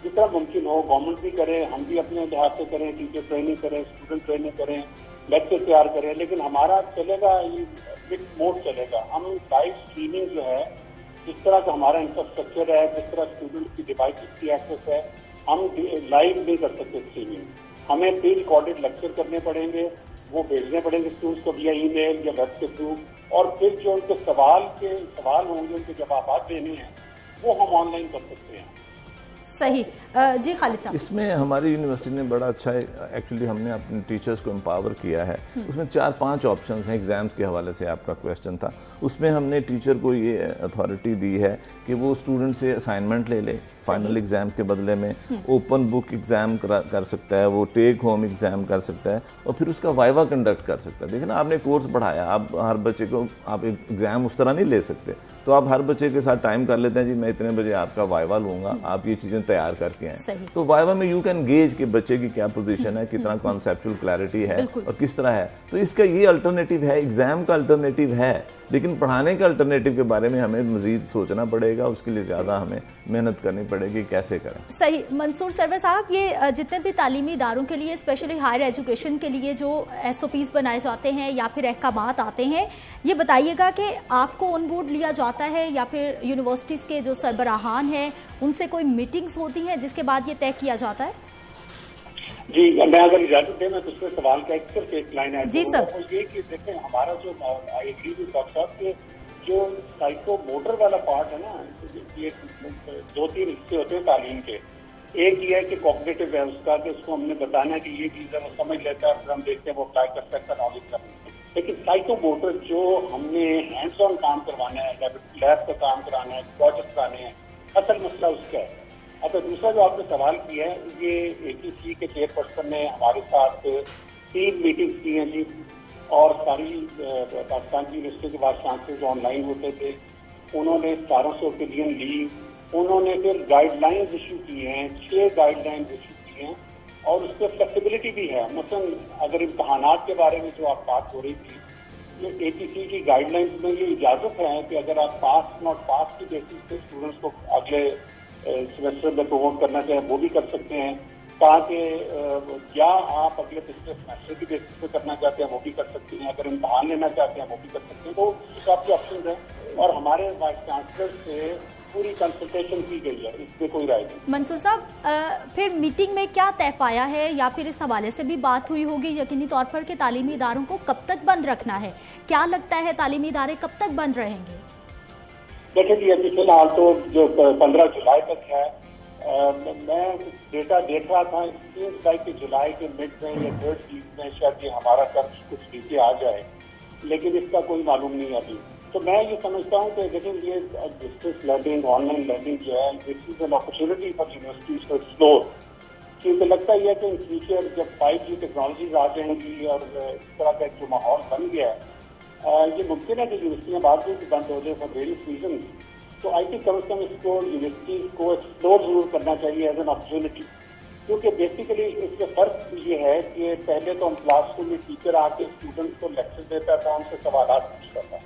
जितना मुमकिन हो, गवर्नमेंट भी करे, हम भी अपने लिहाज से करें, टीचर ट्रेनिंग करें, स्टूडेंट ट्रेनिंग करें, लेक्चर तैयार करें, लेकिन हमारा चलेगा ये मिक्स मोड चलेगा। हम लाइव स्ट्रीमिंग जो है, जिस तरह का हमारा इंफ्रास्ट्रक्चर है, जिस तरह स्टूडेंट की डिवाइसेस की एक्सेस है, हम लाइव नहीं कर सकते स्ट्रीमिंग। हमें प्री रिकॉर्डेड लेक्चर करने पड़ेंगे, वो भेजने पड़ेंगे स्टूडेंट्स को via ईमेल या वेब के थ्रू, और फिर जो उनके सवाल होंगे, उनके जवाब देने हैं, वो हम ऑनलाइन कर सकते हैं। सही। जी खालिद साहब, इसमें हमारी यूनिवर्सिटी ने बड़ा अच्छा एक्चुअली हमने अपने टीचर्स को एम्पावर किया है। उसमें 4-5 ऑप्शंस हैं। एग्जाम्स के हवाले से आपका क्वेश्चन था, उसमें हमने टीचर को ये अथॉरिटी दी है कि वो स्टूडेंट से असाइनमेंट ले ले फाइनल एग्जाम के बदले में, ओपन बुक एग्जाम कर सकता है, वो टेक होम एग्जाम कर सकता है, और फिर उसका वाइवा कंडक्ट कर सकता है। देखिए ना, आपने कोर्स बढ़ाया, आप हर बच्चे को आप एग्जाम उस तरह नहीं ले सकते, तो आप हर बच्चे के साथ टाइम कर लेते हैं, जी मैं इतने बजे आपका वाइवा लूंगा, आप ये चीजें तैयार करके आए। तो वाइवा में यू कैन गेज कि बच्चे की क्या पोजीशन है, कितना कॉन्सेप्चुअल क्लैरिटी है और किस तरह है। तो इसका ये अल्टरनेटिव है, एग्जाम का अल्टरनेटिव है, लेकिन पढ़ाने के अल्टरनेटिव के बारे में हमें मजीद सोचना पड़ेगा, उसके लिए ज्यादा हमें मेहनत करनी पड़ेगी, कैसे करें। सही। मंसूर सरवर साहब, ये जितने भी तालीमी इदारों के लिए, स्पेशली हायर एजुकेशन के लिए जो SOPs बनाए जाते हैं या फिर अहकामात आते हैं, ये बताइएगा कि आपको ऑन बोर्ड लिया जाता है या फिर यूनिवर्सिटीज के जो सरबराहान हैं उनसे कोई मीटिंग्स होती हैं जिसके बाद ये तय किया जाता है? जी, मैं अगर इजाजत दें मैं दूसरे सवाल का सिर्फ एक लाइन है जी सर। तो ये कि देखें हमारा जो आई एग्री विद डॉक्टर साहब के जो साइको मोटर वाला पार्ट है ना, ये 2-3 हिस्से होते हैं तालीम के। एक ये है कि कॉग्निटिव है उसका, कि उसको हमने बताना है कि ये चीज है, वो समझ लेता है, फिर हम देखते हैं वो अप्लाई कर सकता है, नॉलेज कर। लेकिन साइको मोटर जो हमने हैंड्स ऑन काम करवाना है, लैब का काम कराना है, प्रोजेक्ट कराने हैं, असल मसला उसका है। अच्छा, दूसरा जो आपने सवाल किया है, ये ATC के चेयरपर्सन ने हमारे साथ 3 मीटिंग्स की हैं जी, और सारी पाकिस्तान की यूनिवर्सिटी के वाइस चांसलर जो ऑनलाइन होते थे उन्होंने 1700 ओपिनियन ली। उन्होंने फिर गाइडलाइंस इशू की हैं, 6 गाइडलाइंस इशू की हैं, और उस पर फ्लेक्सिबिलिटी भी है। मतलब अगर इम्तहानात के बारे में जो आप बात हो रही थी, ये ATC की गाइडलाइंस में ये इजाजत है कि अगर आप पास नॉट पास की बेसिस पे स्टूडेंट्स को अगले सेमेस्टर में प्रमोट करना चाहें वो भी कर सकते हैं, ताकि या आप अगले पिछले सेमेस्टर की बेसिस पे करना चाहते हैं वो भी कर सकते हैं, अगर इम्तहान लेना चाहते हैं वो भी कर सकते हैं। तो काफी ऑप्शन है, और हमारे वाइस चांसलर से पूरी कंसल्टेशन की गई है, इसमें कोई राय नहीं। मंसूर साहब, फिर मीटिंग में क्या तय पाया है, या फिर इस हवाले से भी बात हुई होगी यकीनी तौर पर कि तालीमी इदारों को कब तक बंद रखना है? क्या लगता है तालीमी इदारे कब तक बंद रहेंगे? देखिए जी, अभी फिलहाल तो जो 15 जुलाई तक है, मैं डेटा देख रहा था, 3 जुलाई के जुलाई के मिड में या 3rd वीक में शायद ये हमारा कर्ज कुछ नीचे आ जाए, लेकिन इसका कोई मालूम नहीं है अभी। तो मैं ये समझता हूँ कि देखिए ये डिस्टेंस लर्निंग, ऑनलाइन लर्निंग जो है, this is an opportunity for universities to explore. क्योंकि लगता ही है कि इन फ्यूचर जब 5G टेक्नोलॉजीज आ जाएंगी और इस तरह का जो माहौल बन गया है, ये मुमकिन है कि यूनिवर्सिटियाँ बाद में भी बंद हो जाए फॉर वेरियस रीजन। तो आई थिंक कम से कम इसको यूनिवर्सिटीज को एक्सप्लोर जरूर करना चाहिए एज एन अपॉर्चुनिटी, क्योंकि बेसिकली इसके फर्क ये है कि पहले तो हम क्लासरूम में टीचर आके स्टूडेंट्स को लेक्चर देता था, उनसे सवाल पूछता था।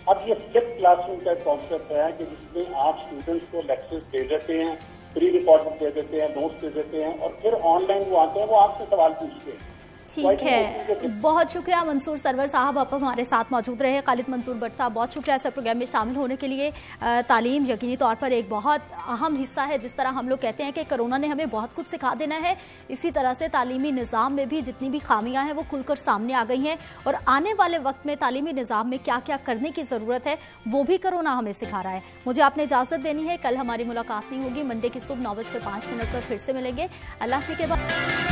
अब ये फ्लिप क्लासरूम का कॉन्सेप्ट है कि जिसमें आप स्टूडेंट्स को लेक्चर दे देते हैं, प्री रिकॉर्डिंग दे देते हैं, नोट्स दे देते हैं, और फिर ऑनलाइन वो आते हैं, वो आपसे सवाल पूछते हैं। ठीक है, बहुत शुक्रिया मंसूर सरवर साहब, आप हमारे साथ मौजूद रहे। खालिद मंसूर भट्ट साहब, बहुत शुक्रिया इस प्रोग्राम में शामिल होने के लिए। तालीम यकीनी तौर पर एक बहुत अहम हिस्सा है। जिस तरह हम लोग कहते हैं कि कोरोना ने हमें बहुत कुछ सिखा देना है, इसी तरह से तालीमी निज़ाम में भी जितनी भी खामियां हैं वो खुलकर सामने आ गई हैं, और आने वाले वक्त में तालीमी निज़ाम में क्या क्या करने की ज़रूरत है वो भी कोरोना हमें सिखा रहा है। मुझे आपने इजाज़त देनी है, कल हमारी मुलाकात नहीं होगी। मंडे की सुबह 9:05 पर फिर से मिलेंगे। अल्लाह के बाद।